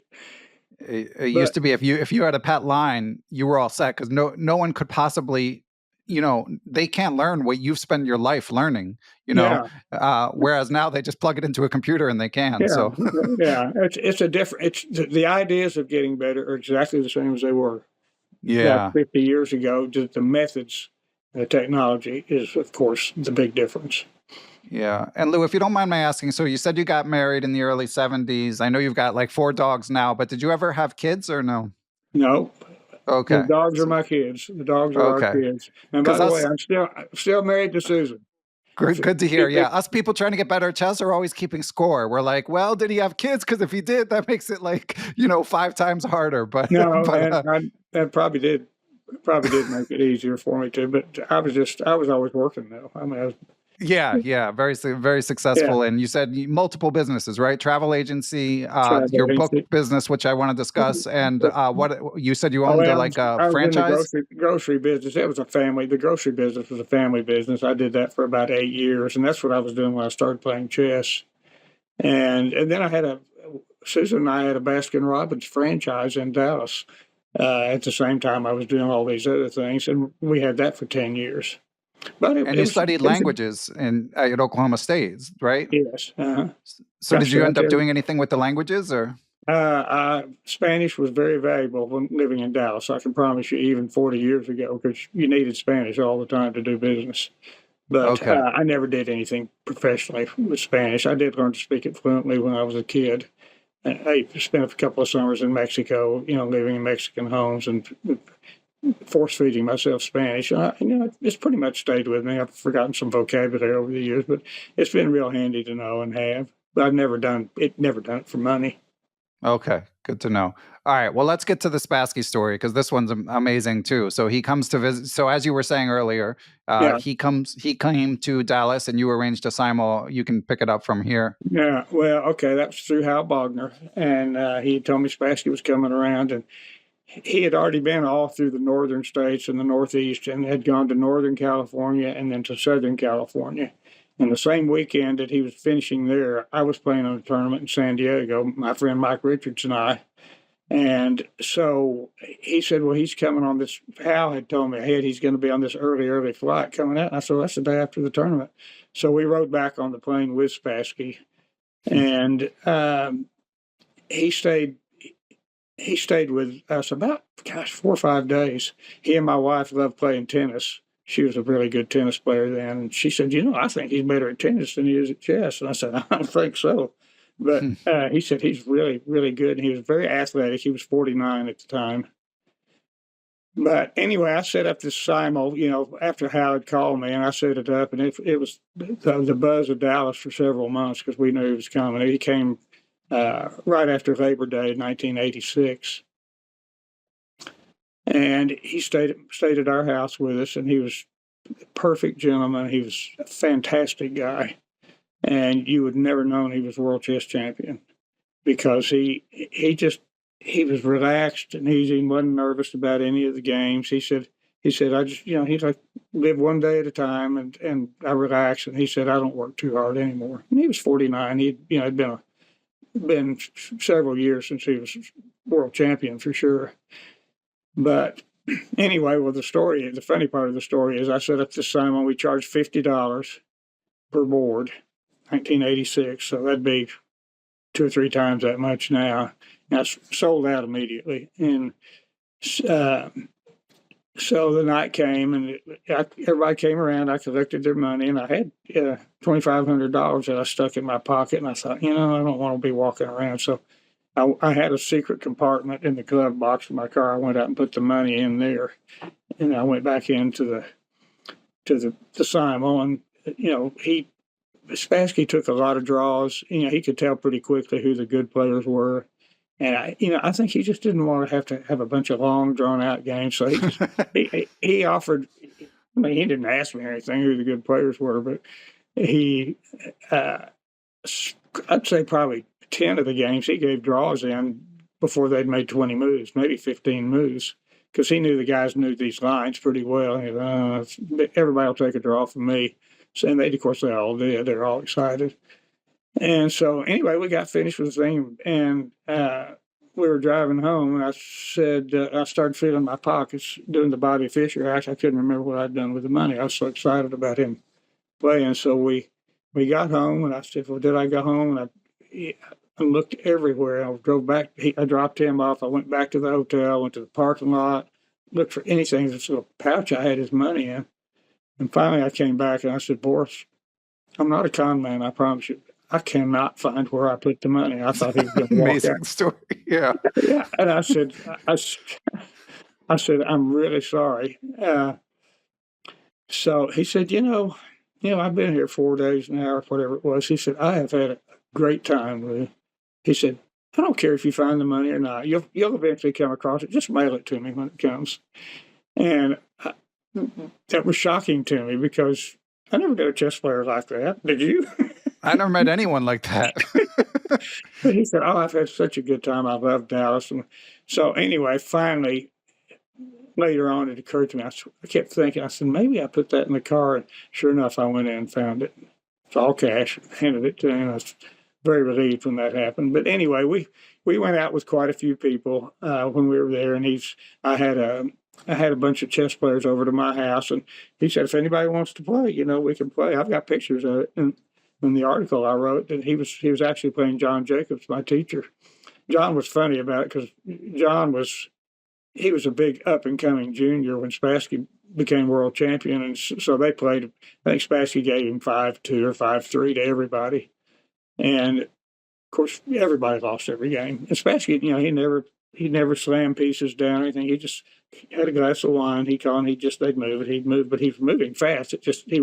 It used to be if you had a pet line, you were all set, because no one could possibly, they can't learn what you've spent your life learning, whereas now they just plug it into a computer and they can. Yeah, so the ideas of getting better are exactly the same as they were. Yeah, 50 years ago. Just the methods, the technology is, of course, the big difference. Yeah. And Lou, if you don't mind my asking, so you said you got married in the early 70s. I know you've got like 4 dogs now, but did you ever have kids or no? No. Okay. The dogs are my kids. The dogs are our kids. And by the way, I'm still married to Susan. Good to hear. Yeah. Us people trying to get better at chess are always keeping score. We're like, well, did he have kids? Because if he did, that makes it like, 5 times harder. But no, that probably did make it easier for me too. But I was always working though. I mean, very, very successful. Yeah. And you said multiple businesses, right? Travel agency, your book business, which I want to discuss. And what you said you owned a franchise? In the grocery business. It was the grocery business was a family business. I did that for about 8 years. And that's what I was doing when I started playing chess. And then Susan and I had a Baskin-Robbins franchise in Dallas. At the same time, I was doing all these other things. And we had that for 10 years. But you studied languages at Oklahoma State, right? Yes. Uh-huh. So did you end up doing anything with the languages, or? Spanish was very valuable when living in Dallas. I can promise you, even 40 years ago, because you needed Spanish all the time to do business. But I never did anything professionally with Spanish. I did learn to speak it fluently when I was a kid. I spent a couple of summers in Mexico, living in Mexican homes and force-feeding myself Spanish. It's pretty much stayed with me. I've forgotten some vocabulary over the years, but it's been real handy to know and have. But I've never done it for money. Okay, good to know. All right, well, let's get to the Spassky story, because this one's amazing too. So he comes to visit. So as you were saying earlier, he came to Dallas, and you arranged a simul. You can pick it up from here. Yeah, well, okay, that was through Hal Bogner, and he told me Spassky was coming around, and he had already been all through the northern states and the Northeast, and had gone to Northern California and then to Southern California. And the same weekend that he was finishing there, I was playing on a tournament in San Diego, my friend Mike Richards and I. And so he said, well, he's coming on this. Hal had told me he's going to be on this early flight coming out. And I said, well, that's the day after the tournament. So we rode back on the plane with Spassky, and he stayed with us about, 4 or 5 days. He and my wife loved playing tennis. She was a really good tennis player then. And she said, I think he's better at tennis than he is at chess. And I said, I don't think so. But he said he's really, really good. And he was very athletic. He was 49 at the time. But anyway, I set up this simul, after Hal had called me, and I set it up. And it was the buzz of Dallas for several months, because we knew he was coming. He came right after Labor Day in 1986. And he stayed at our house with us, and he was a perfect gentleman. He was a fantastic guy. And you would never known he was world chess champion, because he was relaxed and he wasn't nervous about any of the games. He said, I just, he's like, live one day at a time, and I relax. And he said, I don't work too hard anymore. And he was 49. He'd, had been several years since he was world champion for sure. But anyway, well, the funny part of the story is I set up this simul. We charged $50 per board, 1986. So that'd be 2 or 3 times that much now. And I sold out immediately. And so the night came, and everybody came around. I collected their money, and I had $2,500 that I stuck in my pocket. And I thought, I don't want to be walking around. So I had a secret compartment in the glove box of my car. I went out and put the money in there, and I went back into the simul. And Spassky took a lot of draws. He could tell pretty quickly who the good players were, and I think he just didn't want to have a bunch of long, drawn out games. So he offered. I mean, he didn't ask me or anything who the good players were, but he I'd say probably 10 of the games he gave draws in before they'd made 20 moves, maybe 15 moves, because he knew the guys knew these lines pretty well. Everybody will take a draw from me. So, and they, of course, they all did. They're all excited. And so, anyway, we got finished with the thing, and we were driving home, and I said, I started feeling my pockets doing the Bobby Fischer act. I couldn't remember what I'd done with the money. I was so excited about him playing. So we got home, and I said, well, did I go home? And I looked everywhere. I drove back. I dropped him off. I went back to the hotel, went to the parking lot, looked for anything. This little pouch I had his money in. And finally I came back, and I said, Boris, I'm not a con man, I promise you. I cannot find where I put the money. I thought he was going to walk Amazing out. story. Yeah. Yeah. And I said, I'm really sorry. So he said, I've been here 4 days now, or whatever it was. He said, I have had a great time with you. He said, I don't care if you find the money or not. You'll eventually come across it. Just mail it to me when it comes. And that was shocking to me because I never got a chess player like that. Did you? I never met anyone like that. But he said, I've had such a good time. I love Dallas. And so anyway, finally, later on, it occurred to me. I kept thinking, I said, maybe I put that in the car. And sure enough, I went in and found it. It's all cash, handed it to him. I was very relieved when that happened. But anyway, we went out with quite a few people when we were there. And I had a bunch of chess players over to my house. And he said, if anybody wants to play, we can play. I've got pictures of it. And in the article I wrote, that he was actually playing John Jacobs, my teacher. John was funny about it because he was a big up-and-coming junior when Spassky became world champion, and so they played. I think Spassky gave him 5-2 or 5-3 to everybody, and of course everybody lost every game. And Spassky, he never slammed pieces down or anything. He just had a glass of wine. They'd move it. He'd move, but he was moving fast. He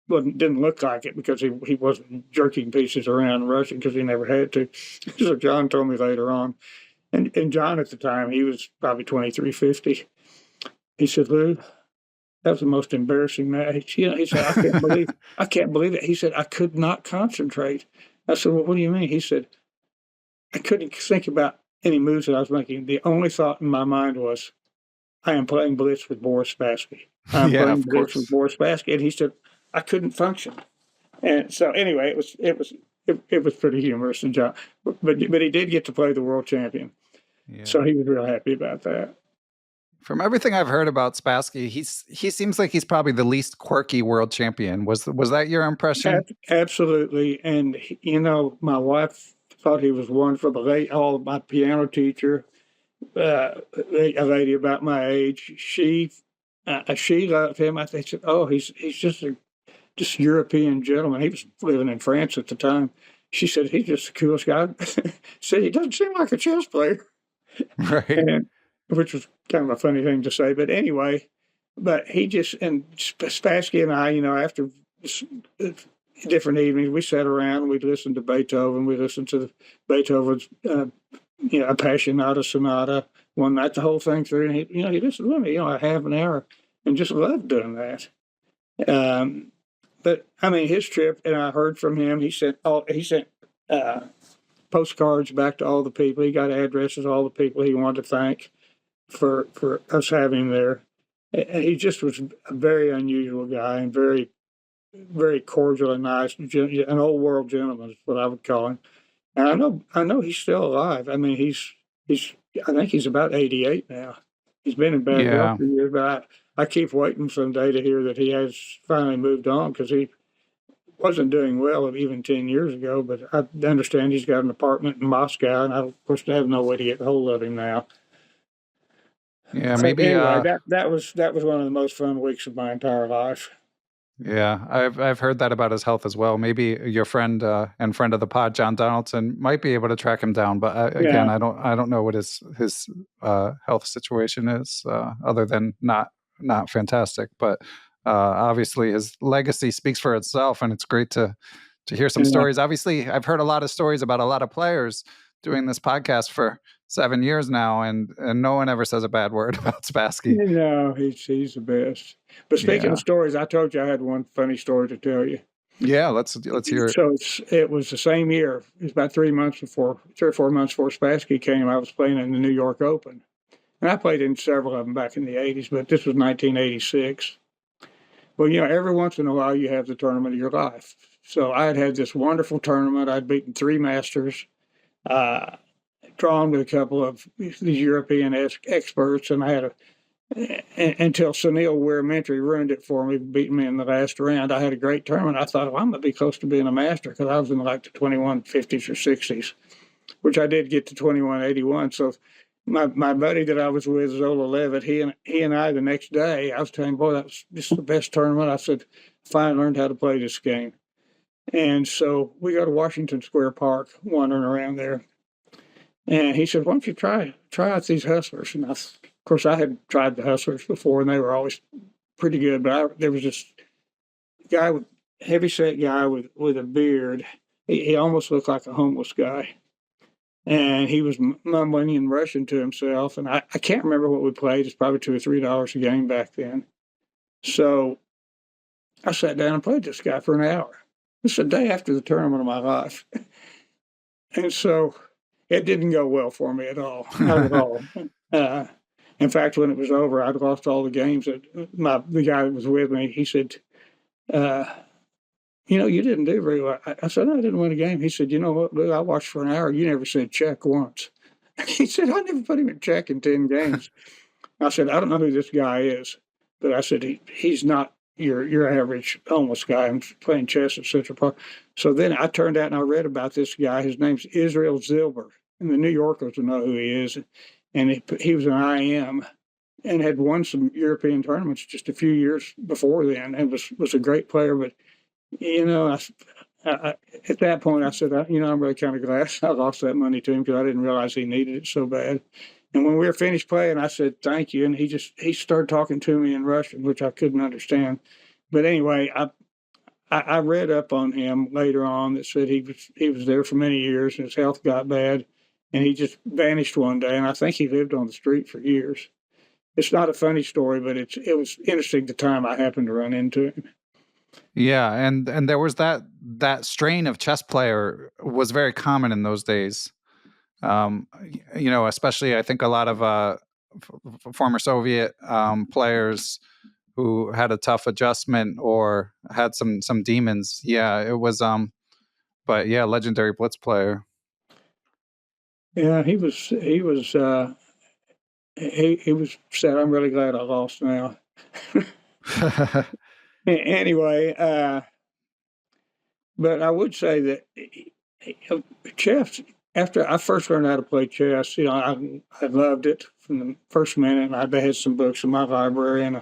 didn't look like it because he wasn't jerking pieces around and rushing because he never had to. So John told me later on. And John at the time, he was probably 2350. He said, Lou, that was the most embarrassing match. He said, I can't believe it. He said, I could not concentrate. I said, well, what do you mean? He said, I couldn't think about any moves that I was making. The only thought in my mind was, I am playing blitz with Boris Spassky. I'm playing blitz with Boris Spassky. And he said, I couldn't function. And so anyway, it was pretty humorous, and John, but he did get to play the world champion. Yeah. So he was real happy about that. From everything I've heard about Spassky, he seems like he's probably the least quirky world champion. Was that your impression? Absolutely. And my wife thought he was wonderful. My piano teacher, a lady about my age, she loved him. I think, oh, he's just a European gentleman. He was living in France at the time. She said, he's just the coolest guy. Said, he doesn't seem like a chess player. Right. Which was kind of a funny thing to say. But anyway, and Spassky and I, after different evenings, we sat around and we listened to Beethoven. We listened to Beethoven's, Appassionata Sonata one night, the whole thing through. And he listened to me, a half an hour, and just loved doing that. But I mean, his trip, and I heard from him. He sent postcards back to all the people. He got addresses of all the people he wanted to thank for us having him there. And he just was a very unusual guy and very, very cordial and nice. An old world gentleman is what I would call him. And I know he's still alive. I mean, I think he's about 88 now. He's been in bad health for years, but I keep waiting someday to hear that he has finally moved on, because he wasn't doing well even 10 years ago. But I understand he's got an apartment in Moscow, and I, of course, have no way to get hold of him now. Yeah, so maybe anyway, that was one of the most fun weeks of my entire life. Yeah, I've heard that about his health as well. Maybe your friend and friend of the pod, John Donaldson, might be able to track him down. But again, I don't know what his health situation is, other than not fantastic. But obviously, his legacy speaks for itself, and it's great to hear some stories. Obviously, I've heard a lot of stories about a lot of players doing this podcast for 7 years now, and no one ever says a bad word about Spassky. No, he's the best. But speaking of stories, I told you I had one funny story to tell you. Yeah, let's hear it. So it was the same year. It was about 3 or 4 months before Spassky came. I was playing in the New York Open. And I played in several of them back in the 80s, but this was 1986. Well, every once in a while you have the tournament of your life. So I had this wonderful tournament. I'd beaten 3 masters, drawn with a couple of these European experts, and I had until Sunil Weeramentry ruined it for me, beating me in the last round. I had a great tournament. I thought, well, I'm going to be close to being a master because I was in like the 2150s or 60s, which I did get to 2181. So my buddy that I was with, Zola Levitt, he and I the next day, I was telling him, boy, that was just the best tournament. I said, finally learned how to play this game. And so we go to Washington Square Park, wandering around there. And he said, why don't you try out these hustlers? And of course, I had tried the hustlers before, and they were always pretty good. But there was this guy, heavyset guy with a beard. He almost looked like a homeless guy. And he was mumbling in Russian to himself. And I can't remember what we played. It's probably $2 or $3 a game back then. So I sat down and played this guy for an hour. It's the day after the tournament of my life. And so it didn't go well for me at all. Not at all. In fact, when it was over, I'd lost all the games. The guy that was with me, he said, you didn't do very well. I said, no, I didn't win a game. He said, you know what, Lou, I watched for an hour. You never said check once. He said, I never put him in check in 10 games. I said, I don't know who this guy is. But I said, he's not your average homeless guy. I'm playing chess at Central Park. So then I turned out and I read about this guy. His name's Israel Zelber. And the New Yorkers will know who he is. And he was an IM and had won some European tournaments just a few years before then, and was a great player. But I, at that point, I said, I'm really kind of glad I lost that money to him because I didn't realize he needed it so bad. And when we were finished playing, I said, thank you. And he started talking to me in Russian, which I couldn't understand. But anyway, I read up on him later on that said he was there for many years and his health got bad. And he just vanished one day, and I think he lived on the street for years. It's not a funny story, but it was interesting the time I happened to run into him. Yeah, and there was that strain of chess player was very common in those days. Especially I think a lot of former Soviet players who had a tough adjustment or had some demons. Yeah, it was. But yeah, legendary blitz player. Yeah, he was sad. I'm really glad I lost now. Anyway, but I would say that chess, after I first learned how to play chess, I loved it from the first minute. I had some books in my library, and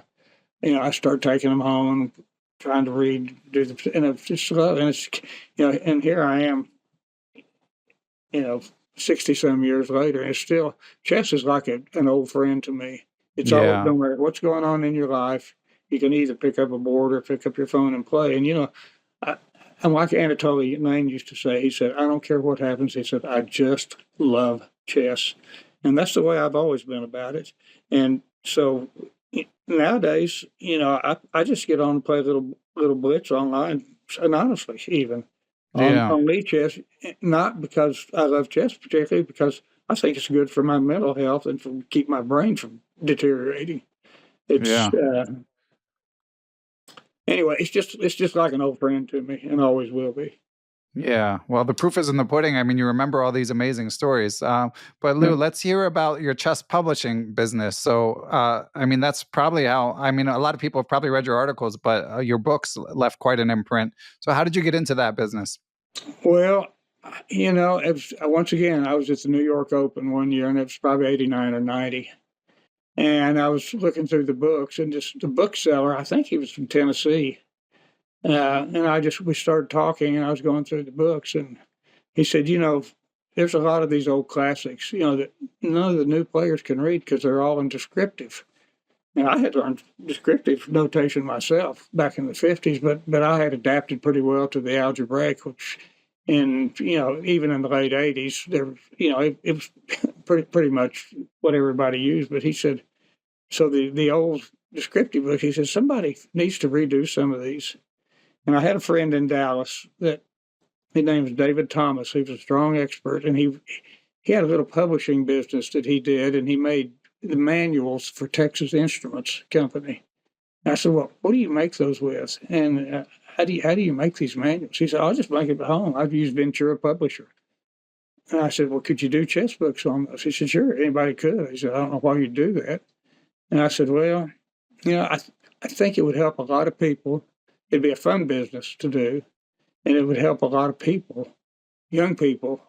I started taking them home and trying to read, and it's just love. And it's and here I am, 60 some years later, and still chess is like an old friend to me. It's always, no matter what's going on in your life, you can either pick up a board or pick up your phone and play. And I'm like Anatoly Main used to say. He said, I don't care what happens. He said, I just love chess. And that's the way I've always been about it. And so nowadays, I just get on and play a little blitz online, anonymously even. On Lead Chess, not because I love chess particularly, because I think it's good for my mental health and for keep my brain from deteriorating. Anyway, it's just like an old friend to me, and always will be. Yeah, well, the proof is in the pudding. I mean, you remember all these amazing stories. But Lou, let's hear about your chess publishing business. So, that's probably how. I mean, a lot of people have probably read your articles, but your books left quite an imprint. So, how did you get into that business? Well, once again, I was at the New York Open one year, and it was probably 89 or 90. And I was looking through the books, and just the bookseller, I think he was from Tennessee. And we started talking, and I was going through the books, and he said, there's a lot of these old classics, that none of the new players can read because they're all in descriptive. And I had learned descriptive notation myself back in the 50s, but I had adapted pretty well to the algebraic, which, even in the late 80s, it was pretty much what everybody used. But he said, so the old descriptive book, he said, somebody needs to redo some of these. And I had a friend in Dallas that his name was David Thomas. He was a strong expert, and he had a little publishing business that he did, and he made the manuals for Texas Instruments Company. I said, "Well, what do you make those with? And how do you make these manuals?" He said, "I'll just make it at home. I've used Ventura Publisher." And I said, "Well, could you do chess books on those?" He said, "Sure, anybody could." He said, "I don't know why you'd do that." And I said, "Well, I think it would help a lot of people. It'd be a fun business to do, and it would help a lot of people, young people,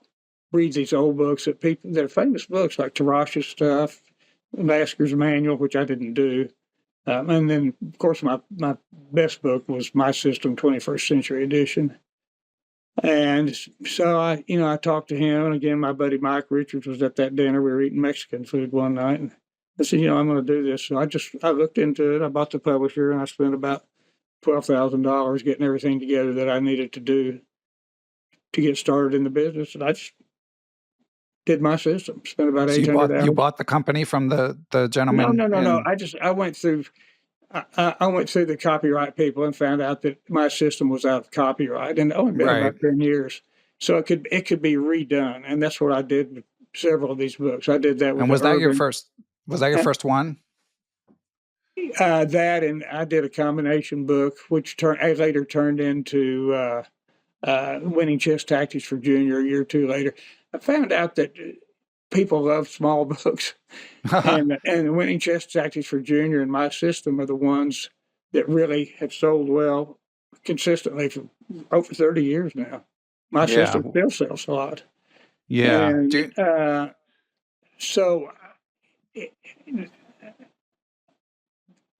read these old books that are famous books like Tarash's stuff, Lasker's Manual, which I didn't do. And then, of course, my best book was My System, 21st Century Edition." And so I talked to him, and again, my buddy Mike Richards was at that dinner. We were eating Mexican food one night, and I said, I'm going to do this. So I looked into it. I bought the publisher, and I spent about $12,000 getting everything together that I needed to do to get started in the business. And I just did my system. Spent about $800. You bought the company from the gentleman? No. I went through. I went through the copyright people and found out that my system was out of copyright, and it only been about 10 years. So it could be redone, and that's what I did with several of these books. I did that with. And was that your first? Was that your first one? That, and I did a combination book, which later turned into Winning Chess Tactics for Junior a year or two later. I found out that people love small books, and Winning Chess Tactics for Junior and My System are the ones that really have sold well consistently for over 30 years now. My System still sells a lot. Yeah. And, so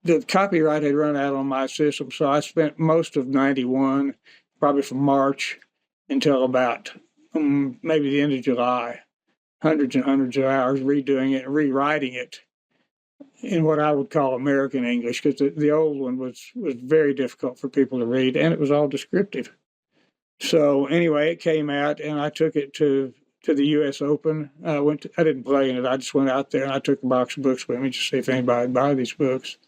the copyright had run out on My System, so I spent most of 91, probably from March until about maybe the end of July, hundreds and hundreds of hours redoing it and rewriting it in what I would call American English, because the old one was very difficult for people to read, and it was all descriptive. So anyway, it came out, and I took it to the U.S. Open. I didn't play in it. I just went out there, and I took a box of books with me to see if anybody would buy these books.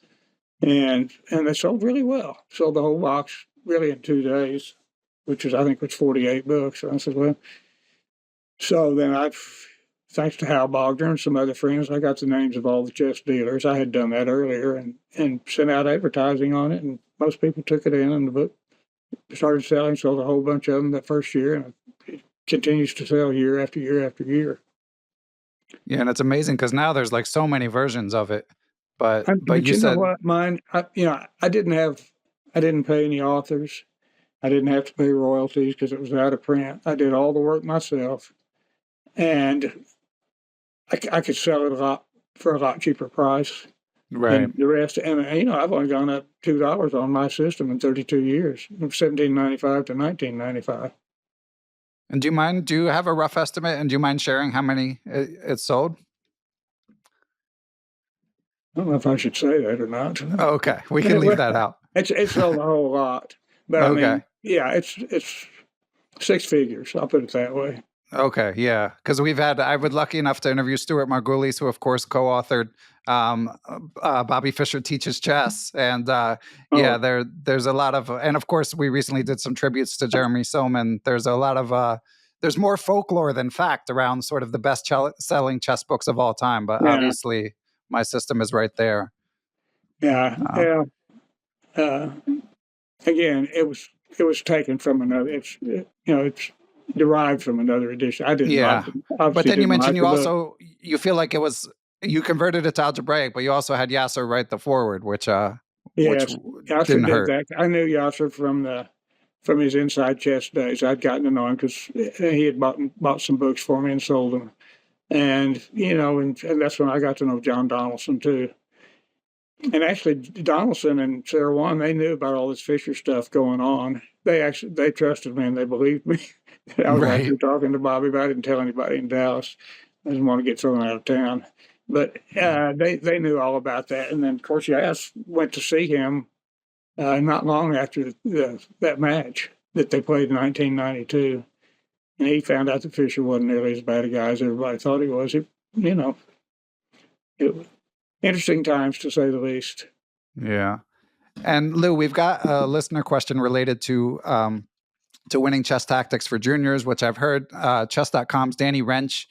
And they sold really well. Sold the whole box really in 2 days, which I think was 48 books. And I said, well, so then thanks to Hal Bogner and some other friends, I got the names of all the chess dealers. I had done that earlier and sent out advertising on it, and most people took it in, and the book started selling, sold a whole bunch of them that first year, and it continues to sell year after year after year. Yeah, and it's amazing because now there's like so many versions of it. But you said, know what, mine, I didn't pay any authors. I didn't have to pay royalties because it was out of print. I did all the work myself, and I could sell it for a lot cheaper price. Right. And the rest, and I've only gone up $2 on My System in 32 years, from $17.95 to $19.95. And do you have a rough estimate, and do you mind sharing how many it sold? I don't know if I should say that or not. Oh, okay, we can leave that out. It sold a whole lot, but okay. I mean, yeah, it's six figures. I'll put it that way. Okay, yeah, because I was lucky enough to interview Stuart Margulies, who of course co-authored Bobby Fischer Teaches Chess, and there's a lot of, and of course we recently did some tributes to Jeremy Soman. There's a lot of there's more folklore than fact around sort of the best selling chess books of all time, but obviously My System is right there. Yeah. Again, it was taken from another. It's derived from another edition. I didn't. Yeah, but then you mentioned you feel like you converted it to algebraic, but you also had Yasser write the foreword, which Yasser didn't hurt. That. I knew Yasser from his Inside Chess days. I'd gotten to know him because he had bought some books for me and sold them. And, and that's when I got to know John Donaldson, too. And actually, Donaldson and Sarah Wan, they knew about all this Fischer stuff going on. They trusted me and they believed me. I was actually talking to Bobby, but I didn't tell anybody in Dallas. I didn't want to get thrown out of town. But they knew all about that. And then, of course, Yass went to see him not long after that match that they played in 1992. And he found out that Fischer wasn't nearly as bad a guy as everybody thought he was. It was interesting times, to say the least. Yeah. And Lou, we've got a listener question related to winning chess tactics for juniors, which I've heard chess.com's Danny Wrench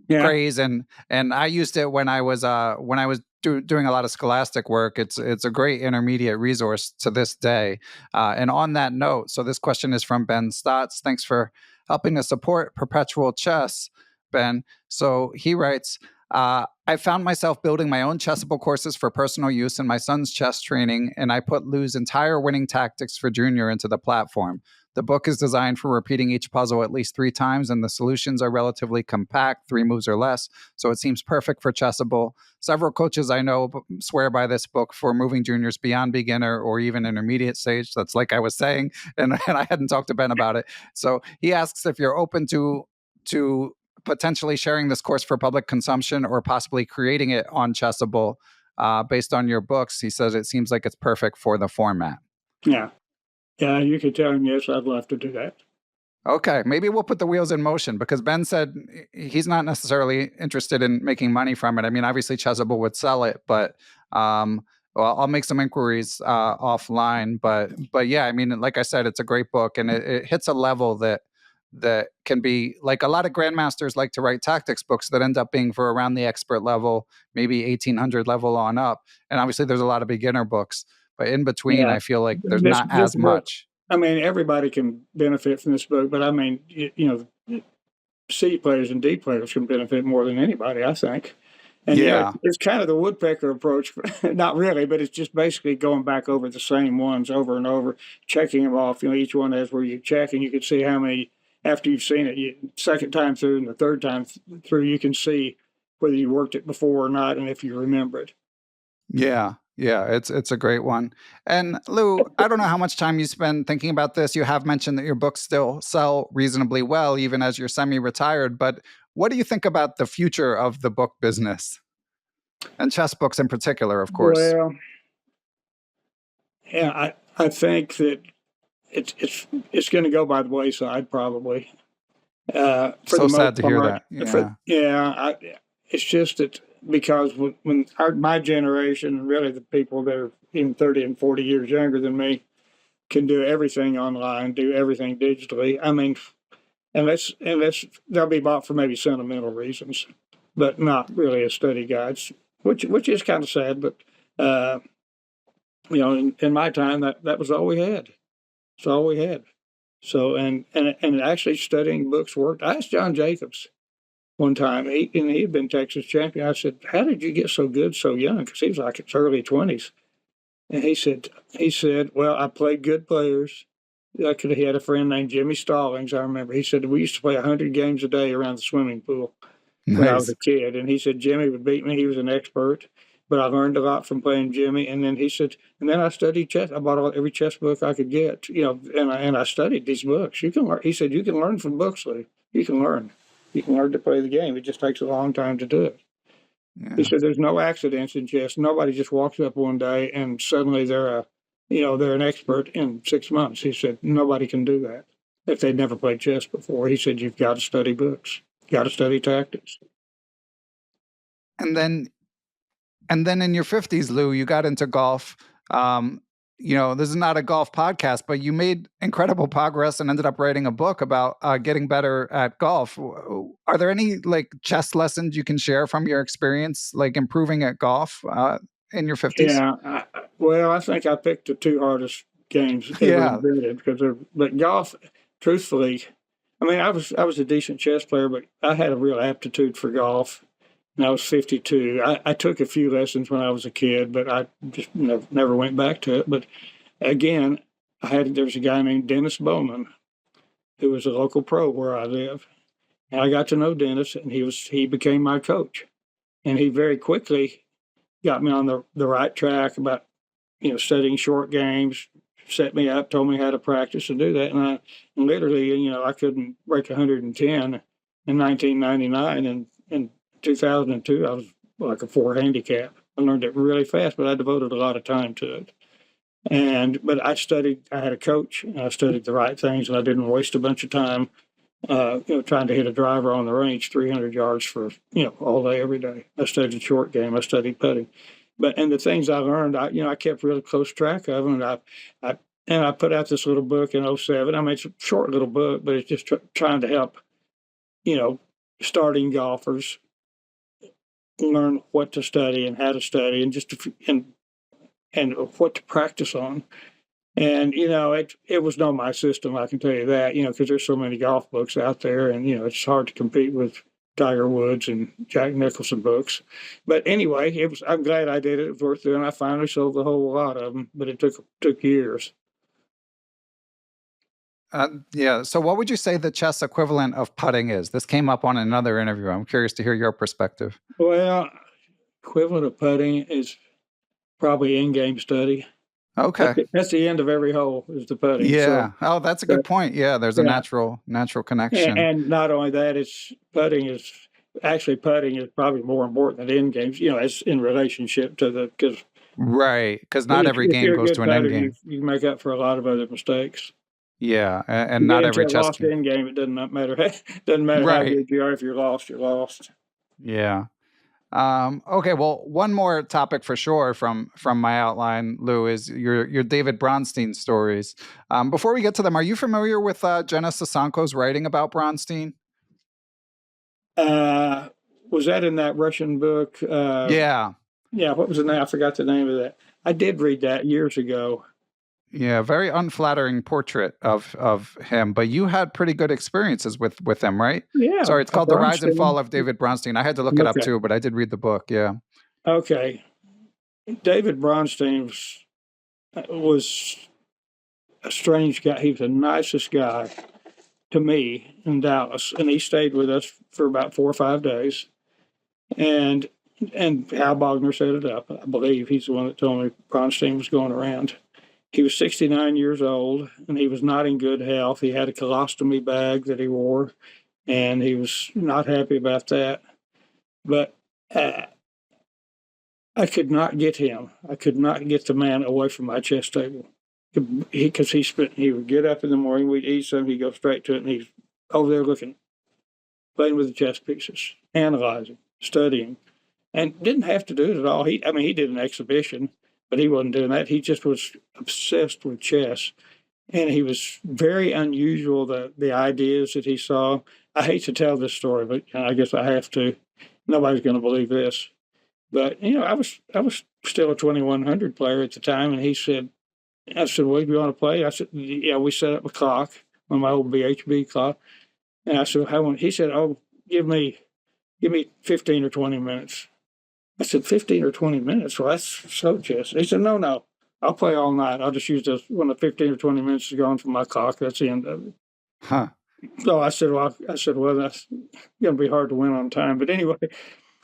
praise, and I used it when I was doing a lot of scholastic work. It's a great intermediate resource to this day. And on that note, so this question is from Ben Stotts. Thanks for helping to support Perpetual Chess, Ben. So he writes, I found myself building my own Chessable courses for personal use in my son's chess training, and I put Lou's entire winning tactics for junior into the platform. The book is designed for repeating each puzzle at least 3 times, and the solutions are relatively compact, 3 moves or less, so it seems perfect for Chessable. Several coaches I know swear by this book for moving juniors beyond beginner or even intermediate stage. That's like I was saying, and I hadn't talked to Ben about it. So he asks if you're open to potentially sharing this course for public consumption or possibly creating it on Chessable based on your books. He says it seems like it's perfect for the format. Yeah. Yeah, you could tell him, yes, I'd love to do that. Okay, maybe we'll put the wheels in motion, because Ben said he's not necessarily interested in making money from it. I mean, obviously Chessable would sell it, but well, I'll make some inquiries offline. But yeah, I mean, like I said, it's a great book, and it hits a level that can be like, a lot of grandmasters like to write tactics books that end up being for around the expert level, maybe 1800 level on up. And obviously there's a lot of beginner books, but in between, I feel like there's not as much. I mean, everybody can benefit from this book, but I mean, C players and D players can benefit more than anybody, I think. And it's kind of the woodpecker approach. Not really, but it's just basically going back over the same ones over and over, checking them off. Each one has where you check, and you can see how many, after you've seen it, second time through and the third time through, you can see whether you worked it before or not, and if you remember it. Yeah, it's a great one. And Lou, I don't know how much time you spend thinking about this. You have mentioned that your books still sell reasonably well, even as you're semi-retired. But what do you think about the future of the book business? And chess books in particular, of course. Well, yeah, I think that it's going to go by the wayside, probably. So sad to hear that. It's just that because when my generation, and really the people that are even 30 and 40 years younger than me, can do everything online, do everything digitally. I mean, unless they'll be bought for maybe sentimental reasons, but not really as study guides, which is kind of sad. But in my time, that was all we had. It's all we had. So and actually studying books worked. I asked John Jacobs one time, he'd been Texas champion. I said, "How did you get so good so young?" Because he was like in his early 20s. And he said, "Well, I played good players." He had a friend named Jimmy Stallings, I remember. He said, "We used to play 100 games a day around the swimming pool when I was a kid." And he said, "Jimmy would beat me. He was an expert. But I learned a lot from playing Jimmy." And then he said, "And then I studied chess. I bought every chess book I could get, and I studied these books. You can learn." He said, "You can learn from books, Lee. You can learn. You can learn to play the game. It just takes a long time to do it." Yeah. He said, "There's no accidents in chess. Nobody just walks up one day and suddenly they're an expert in 6 months." He said, "Nobody can do that if they'd never played chess before." He said, "You've got to study books. You've got to study tactics." And then in your 50s, Lou, you got into golf. This is not a golf podcast, but you made incredible progress and ended up writing a book about getting better at golf. Are there any chess lessons you can share from your experience, improving at golf in your 50s? Yeah, I think I picked the 2 hardest games ever invented but golf, truthfully, I mean, I was a decent chess player, but I had a real aptitude for golf. And I was 52. I took a few lessons when I was a kid, but I just never went back to it. But again, there was a guy named Dennis Bowman, who was a local pro where I live. And I got to know Dennis, and he became my coach. And he very quickly got me on the right track about, studying short games, set me up, told me how to practice and do that. And literally, I couldn't break 110 in 1999. And in 2002, I was like a 4 handicap. I learned it really fast, but I devoted a lot of time to it. But I had a coach, and I studied the right things, and I didn't waste a bunch of time, trying to hit a driver on the range 300 yards for, all day, every day. I studied short game. I studied putting. and the things I learned, I kept really close track of them. And I put out this little book in '07. I mean, it's a short little book, but it's just trying to help, starting golfers learn what to study and how to study and and what to practice on. And, it was not my system, I can tell you that, because there's so many golf books out there and, it's hard to compete with Tiger Woods and Jack Nicholson books. But anyway, I'm glad I did it. It was worth doing. I finally sold the whole lot of them, but it took years. Yeah. So what would you say the chess equivalent of putting is? This came up on another interview. I'm curious to hear your perspective. Well, equivalent of putting is probably in-game study. Okay. That's the end of every hole is the putting. Yeah. So, that's a good point. Yeah. There's a natural connection. And not only that, putting is probably more important than end games, as in relationship to because right. Because not every game goes to an end game. You can make up for a lot of other mistakes. Yeah. And not every chess lost end game, it doesn't matter. Doesn't matter how good you are. If you're lost, you're lost. Yeah. Okay, well, one more topic for sure from my outline, Lou, is your David Bronstein stories. Before we get to them, are you familiar with Jenna Sasanko's writing about Bronstein? Was that in that Russian book? Yeah. Yeah, what was the name? I forgot the name of that. I did read that years ago. Yeah, very unflattering portrait of him, but you had pretty good experiences with him, right? Yeah. Sorry, it's called The Rise and Fall of David Bronstein. I had to look it up too, but I did read the book, yeah. Okay. David Bronstein was a strange guy. He was the nicest guy to me in Dallas, and he stayed with us for about 4 or 5 days. And Hal Bogner set it up. I believe he's the one that told me Bronstein was going around. He was 69 years old, and he was not in good health. He had a colostomy bag that he wore, and he was not happy about that. But I could not get him. I could not get the man away from my chess table. Because he would get up in the morning, we'd eat something, he'd go straight to it, and he's over there looking, playing with the chess pieces, analyzing, studying, and didn't have to do it at all. He did an exhibition, but he wasn't doing that. He just was obsessed with chess. And he was very unusual, the ideas that he saw. I hate to tell this story, but I guess I have to. Nobody's going to believe this. But, I was still a 2100 player at the time, and I said, well, do you want to play? I said, yeah, we set up a clock on my old BHB clock. And I said, how long? He said, oh, give me 15 or 20 minutes. I said, 15 or 20 minutes? Well, that's so chess. He said, no, I'll play all night. I'll just use this when the 15 or 20 minutes is gone from my clock. That's the end of it. Huh. So I said, well, that's going to be hard to win on time. But anyway,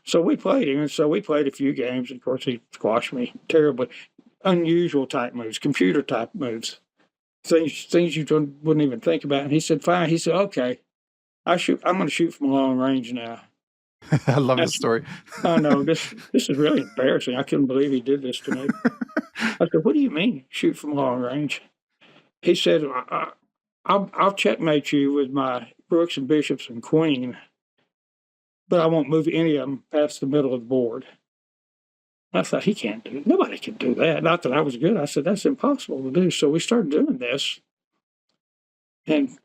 so we played him. And so we played a few games. Of course, he squashed me terribly. Unusual type moves, computer type moves, things you wouldn't even think about. And he said, fine. He said, okay, I'm going to shoot from long range now. I love this story. Oh no, this is really embarrassing. I couldn't believe he did this to me. I said, what do you mean, shoot from long range? He said, I'll checkmate you with my rooks and bishops and queen, but I won't move any of them past the middle of the board. I thought, he can't do it. Nobody can do that. Not that I was good. I said, that's impossible to do. So we started doing this. And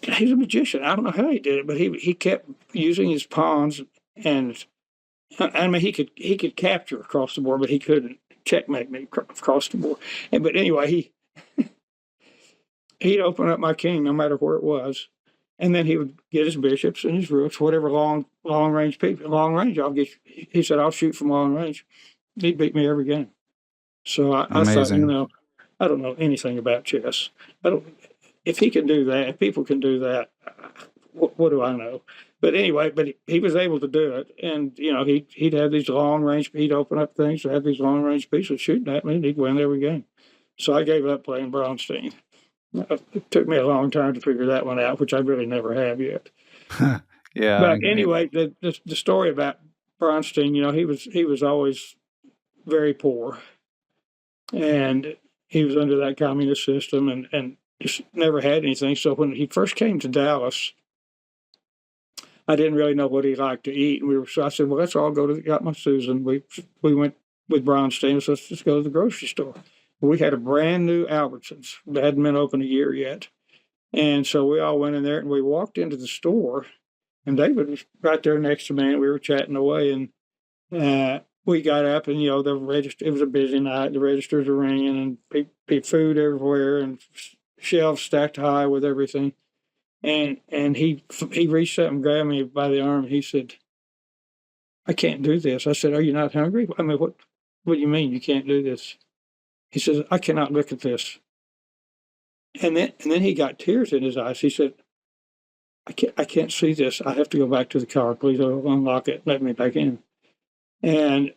he's a magician. I don't know how he did it, but he kept using his pawns, and he could capture across the board, but he couldn't checkmate me across the board. But anyway, he'd open up my king no matter where it was, and then he would get his bishops and his rooks, whatever long range people. Long range, he said, I'll shoot from long range. He'd beat me every game. So I thought, I don't know anything about chess. If he can do that, if people can do that, what do I know? But anyway, he was able to do it. And, he'd have these long range, he'd open up things to have these long range pieces shooting at me, and he'd win every game. So I gave up playing Bronstein. It took me a long time to figure that one out, which I really never have yet. Yeah. But anyway, the story about Bronstein, he was always very poor. And he was under that communist system and just never had anything. So when he first came to Dallas, I didn't really know what he liked to eat. And so I said, well, let's all go to Got My Susan. We went with Bronstein. So let's just go to the grocery store. We had a brand new Albertsons that hadn't been open a year yet. And so we all went in there and we walked into the store, and David was right there next to me, and we were chatting away. And we got up, and the register. It was a busy night. The registers were ringing, and food everywhere, and shelves stacked high with everything. And he reached up and grabbed me by the arm, and he said, "I can't do this." I said, "Are you not hungry?" I mean, what do you mean you can't do this? He says, "I cannot look at this." And then he got tears in his eyes. He said, I can't see this. I have to go back to the car. Please unlock it. Let me back in." And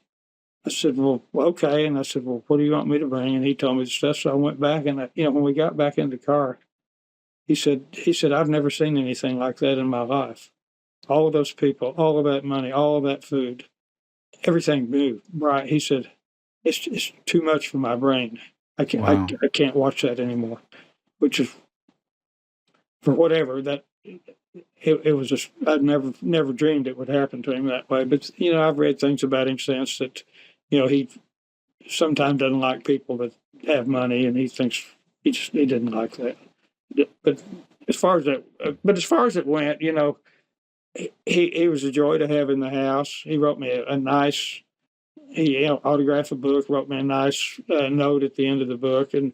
I said, "Well, okay." And I said, "Well, what do you want me to bring?" And he told me the stuff. So I went back, and when we got back in the car, he said, "I've never seen anything like that in my life. All of those people, all of that money, all of that food, everything new." Right? He said, it's too much for my brain. I can't Wow. I can't watch that anymore." Which is, for whatever that, it was just, I'd never dreamed it would happen to him that way. But I've read things about him since that he sometimes doesn't like people that have money, and he thinks he didn't like that. But as far as it went, he was a joy to have in the house. He wrote me a nice, he autographed a book, wrote me a nice note at the end of the book, and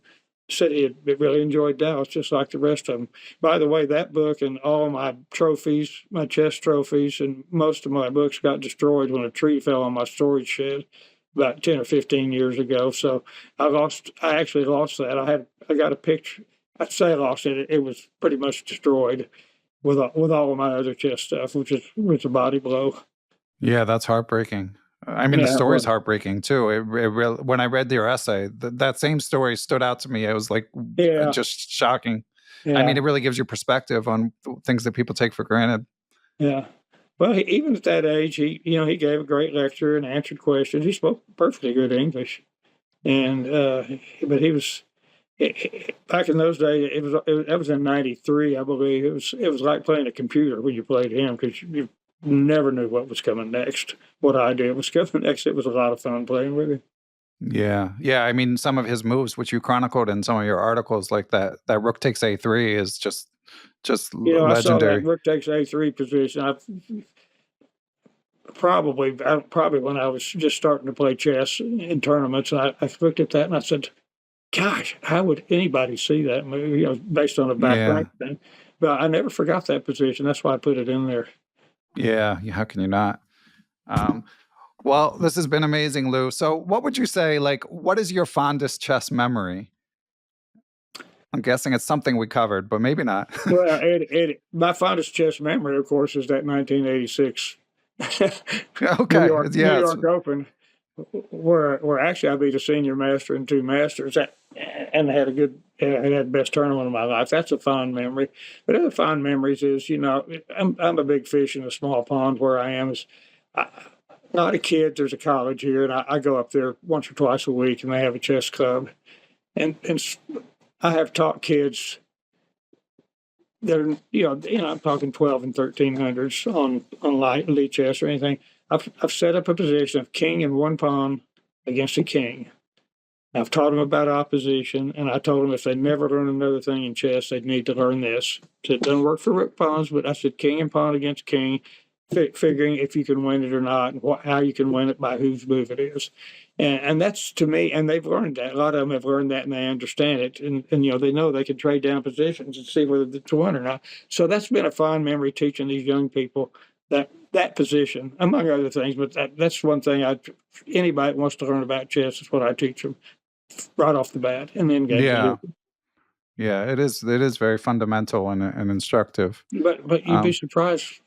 said he had really enjoyed Dallas, just like the rest of them. By the way, that book and all my trophies, my chess trophies, and most of my books got destroyed when a tree fell on my storage shed about 10 or 15 years ago. So I actually lost that. I got a picture. I'd say I lost it. It was pretty much destroyed with all of my other chess stuff, which was a body blow. Yeah, that's heartbreaking. I mean, the Yeah, story is well, heartbreaking too. When I read your essay, that same story stood out to me. It was like yeah, just shocking. I mean, yeah, it really gives you perspective on things that people take for granted. yeah. Well, even at that age, he gave a great lecture and answered questions. He spoke perfectly good English, and but he was back in those days. That was in '93, I believe. It was like playing a computer when you played him, because you never knew what was coming next. What idea was coming next? It was a lot of fun playing with him. Yeah, yeah. I mean, some of his moves, which you chronicled in some of your articles, like that rook takes a3, is just I saw that legendary. rook takes A3 position. I probably when I was just starting to play chess in tournaments, I looked at that and I said, "Gosh, how would anybody see that move?" Based on a Yeah, background thing. But I never forgot that position. That's why I put it in there. yeah. How can you not? Um, well, this has been amazing, Lou. So, what would you say? Like, what is your fondest chess memory? I'm guessing it's something we covered, but maybe not. Well, my fondest chess memory, of course, is that 1986 Okay. New Yes. York Open, where actually I beat a senior master and two masters, and had had the best tournament of my life. That's a fond memory. But other fond memories is, I'm a big fish in a small pond where I am. Not a kid. There's a college here, and I go up there once or twice a week, and they have a chess club, and I have taught kids that are, I'm talking 12 and 1300s on light lead chess or anything. I've set up a position of king and one pawn against a king. I've taught them about opposition, and I told them if they never learn another thing in chess, they'd need to learn this. So it doesn't work for rook pawns, but I said king and pawn against king, figuring if you can win it or not, and how you can win it by whose move it is. And that's, to me, and they've learned that. A lot of them have learned that, and they understand it. And they know they can trade down positions and see whether it's won or not. So that's been a fond memory, teaching these young people that position, among other things. But that's one thing anybody that wants to learn about chess is what I teach them right off the bat, and then game Yeah. position. Yeah. It is. It is very fundamental and instructive. But you'd be surprised,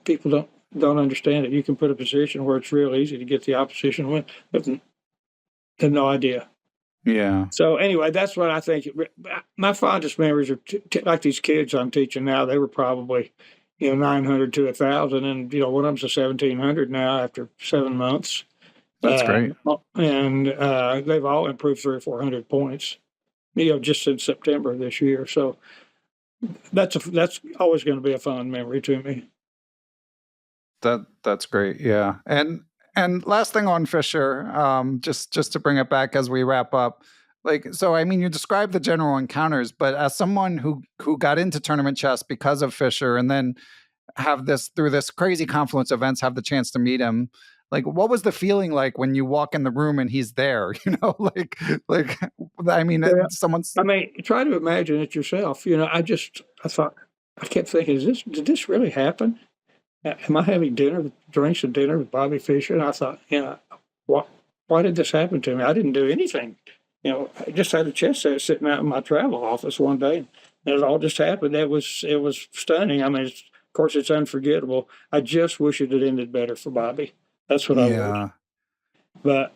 people don't understand it. You can put a position where it's real easy to get the opposition win. They have no idea. Yeah. So anyway, that's what I think. My fondest memories are like these kids I'm teaching now. They were probably 900 to 1,000, and one of them's a 1,700 now after 7 months. That's great. And they've all improved 300 or 400 points, just since September of this year. So that's always going to be a fond memory to me. That's great. Yeah. And And last thing on Fischer, just to bring it back as we wrap up, like, so I mean, you described the general encounters, but as someone who got into tournament chess because of Fischer, and then have this through this crazy confluence of events, have the chance to meet him. Like, what was the feeling like when you walk in the room and he's there? You know, like, I mean, Yeah. someone's. I mean, try to imagine it yourself. You know, I thought, I kept thinking, did this really happen? Am I having drinks and dinner with Bobby Fischer? And I thought, why did this happen to me? I didn't do anything. You know, I just had a chess set sitting out in my travel office one day, and it all just happened. It was stunning. I mean, of course, it's unforgettable. I just wish it had ended better for Bobby. That's what I wish. But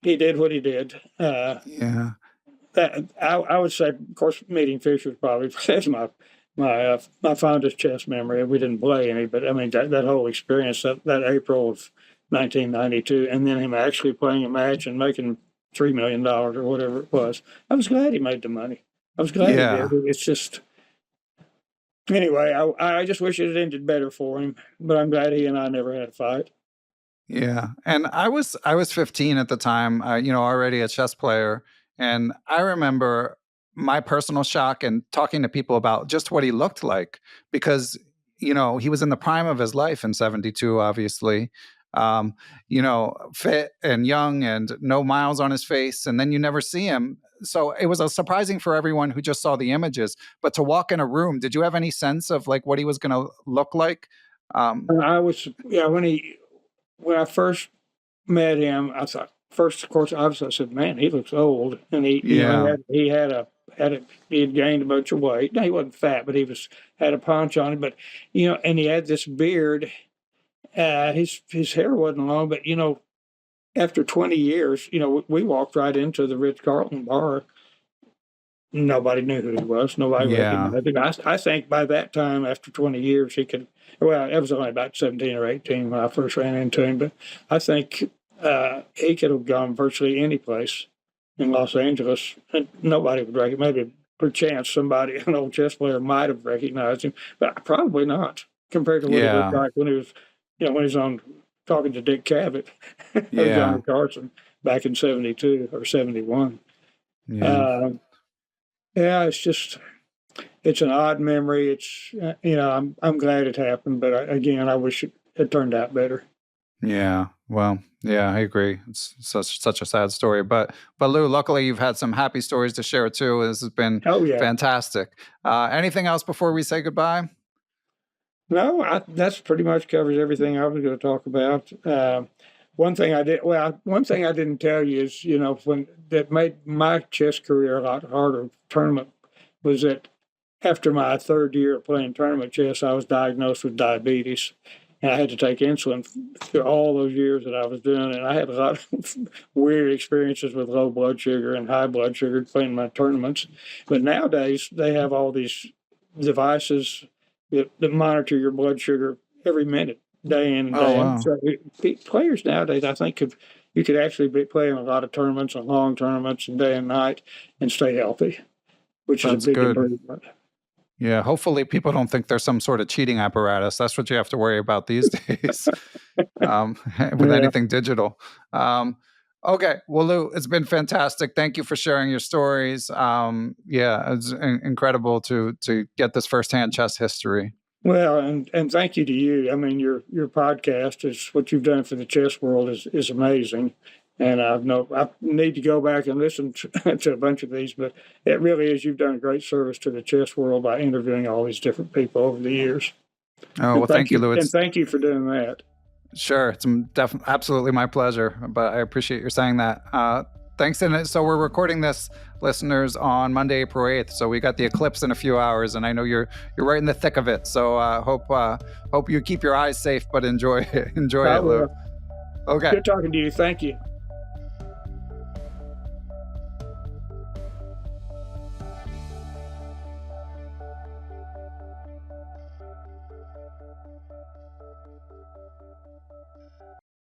he did what he did. Yeah. I would say, of course, meeting Fischer probably that's my fondest chess memory. We didn't play any, but I mean that whole experience, that April of 1992, and then him actually playing a match and making $3 million or whatever it was. I was glad he made the money. I was glad he did. It's just, anyway, I just wish it had ended better for him, but I'm glad he and I never had a fight. Yeah. And I was 15 at the time, already a chess player. And I remember my personal shock and talking to people about just what he looked like, because, he was in the prime of his life in 72, obviously, fit and young and no miles on his face. And then you never see him. So it was surprising for everyone who just saw the images, but to walk in a room, did you have any sense of like what he was going to look like? When I first met him, I thought, first, of course, obviously I said, man, he looks old. And he had gained a bunch of weight. Now, he wasn't fat, but had a paunch on him. But, and he had this beard. His hair wasn't long, but, after 20 years, we walked right into the Ritz-Carlton bar. Nobody knew who he was. Nobody recognized him. I think by that time, after 20 years, he could. Well, it was only about 17 or 18 when I first ran into him, but I think he could have gone virtually any place in Los Angeles, and nobody would recognize him. Maybe perchance an old chess player might have recognized him, but probably not compared to what he looked like when he was, when he was on talking to Dick Cavett or Johnny Carson back in 72 or 71. It's an odd memory. It's, I'm glad it happened, but again, I wish it had turned out better. Yeah. Well, yeah, I agree. It's such a sad story, but Lou, luckily you've had some happy stories to share too. This has been fantastic. Anything else before we say goodbye? No, that's pretty much covers everything I was going to talk about. One thing I didn't tell you is, that made my chess career a lot harder, tournament, was that after my third year of playing tournament chess, I was diagnosed with diabetes. And I had to take insulin through all those years that I was doing it. And I had a lot of weird experiences with low blood sugar and high blood sugar playing my tournaments. But nowadays, they have all these devices that monitor your blood sugar every minute, day in and day out. So players nowadays, I think, you could actually be playing a lot of tournaments and long tournaments and day and night and stay healthy, which is a big improvement. Yeah, hopefully people don't think there's some sort of cheating apparatus. That's what you have to worry about these days with anything digital. Okay, well, Lou, it's been fantastic. Thank you for sharing your stories. It's incredible to get this firsthand chess history. Well, and thank you to you. I mean, your podcast is what you've done for the chess world is amazing. And I need to go back and listen to a bunch of these, but it really is. You've done a great service to the chess world by interviewing all these different people over the years. Oh, well, thank you, Lou. And thank you for doing that. Sure. It's absolutely my pleasure, but I appreciate your saying that. Thanks. And so we're recording this, listeners, on Monday, April 8th. So we got the eclipse in a few hours, and I know you're right in the thick of it. So hope you keep your eyes safe, but enjoy it, Lou. Okay. Good talking to you. Thank you.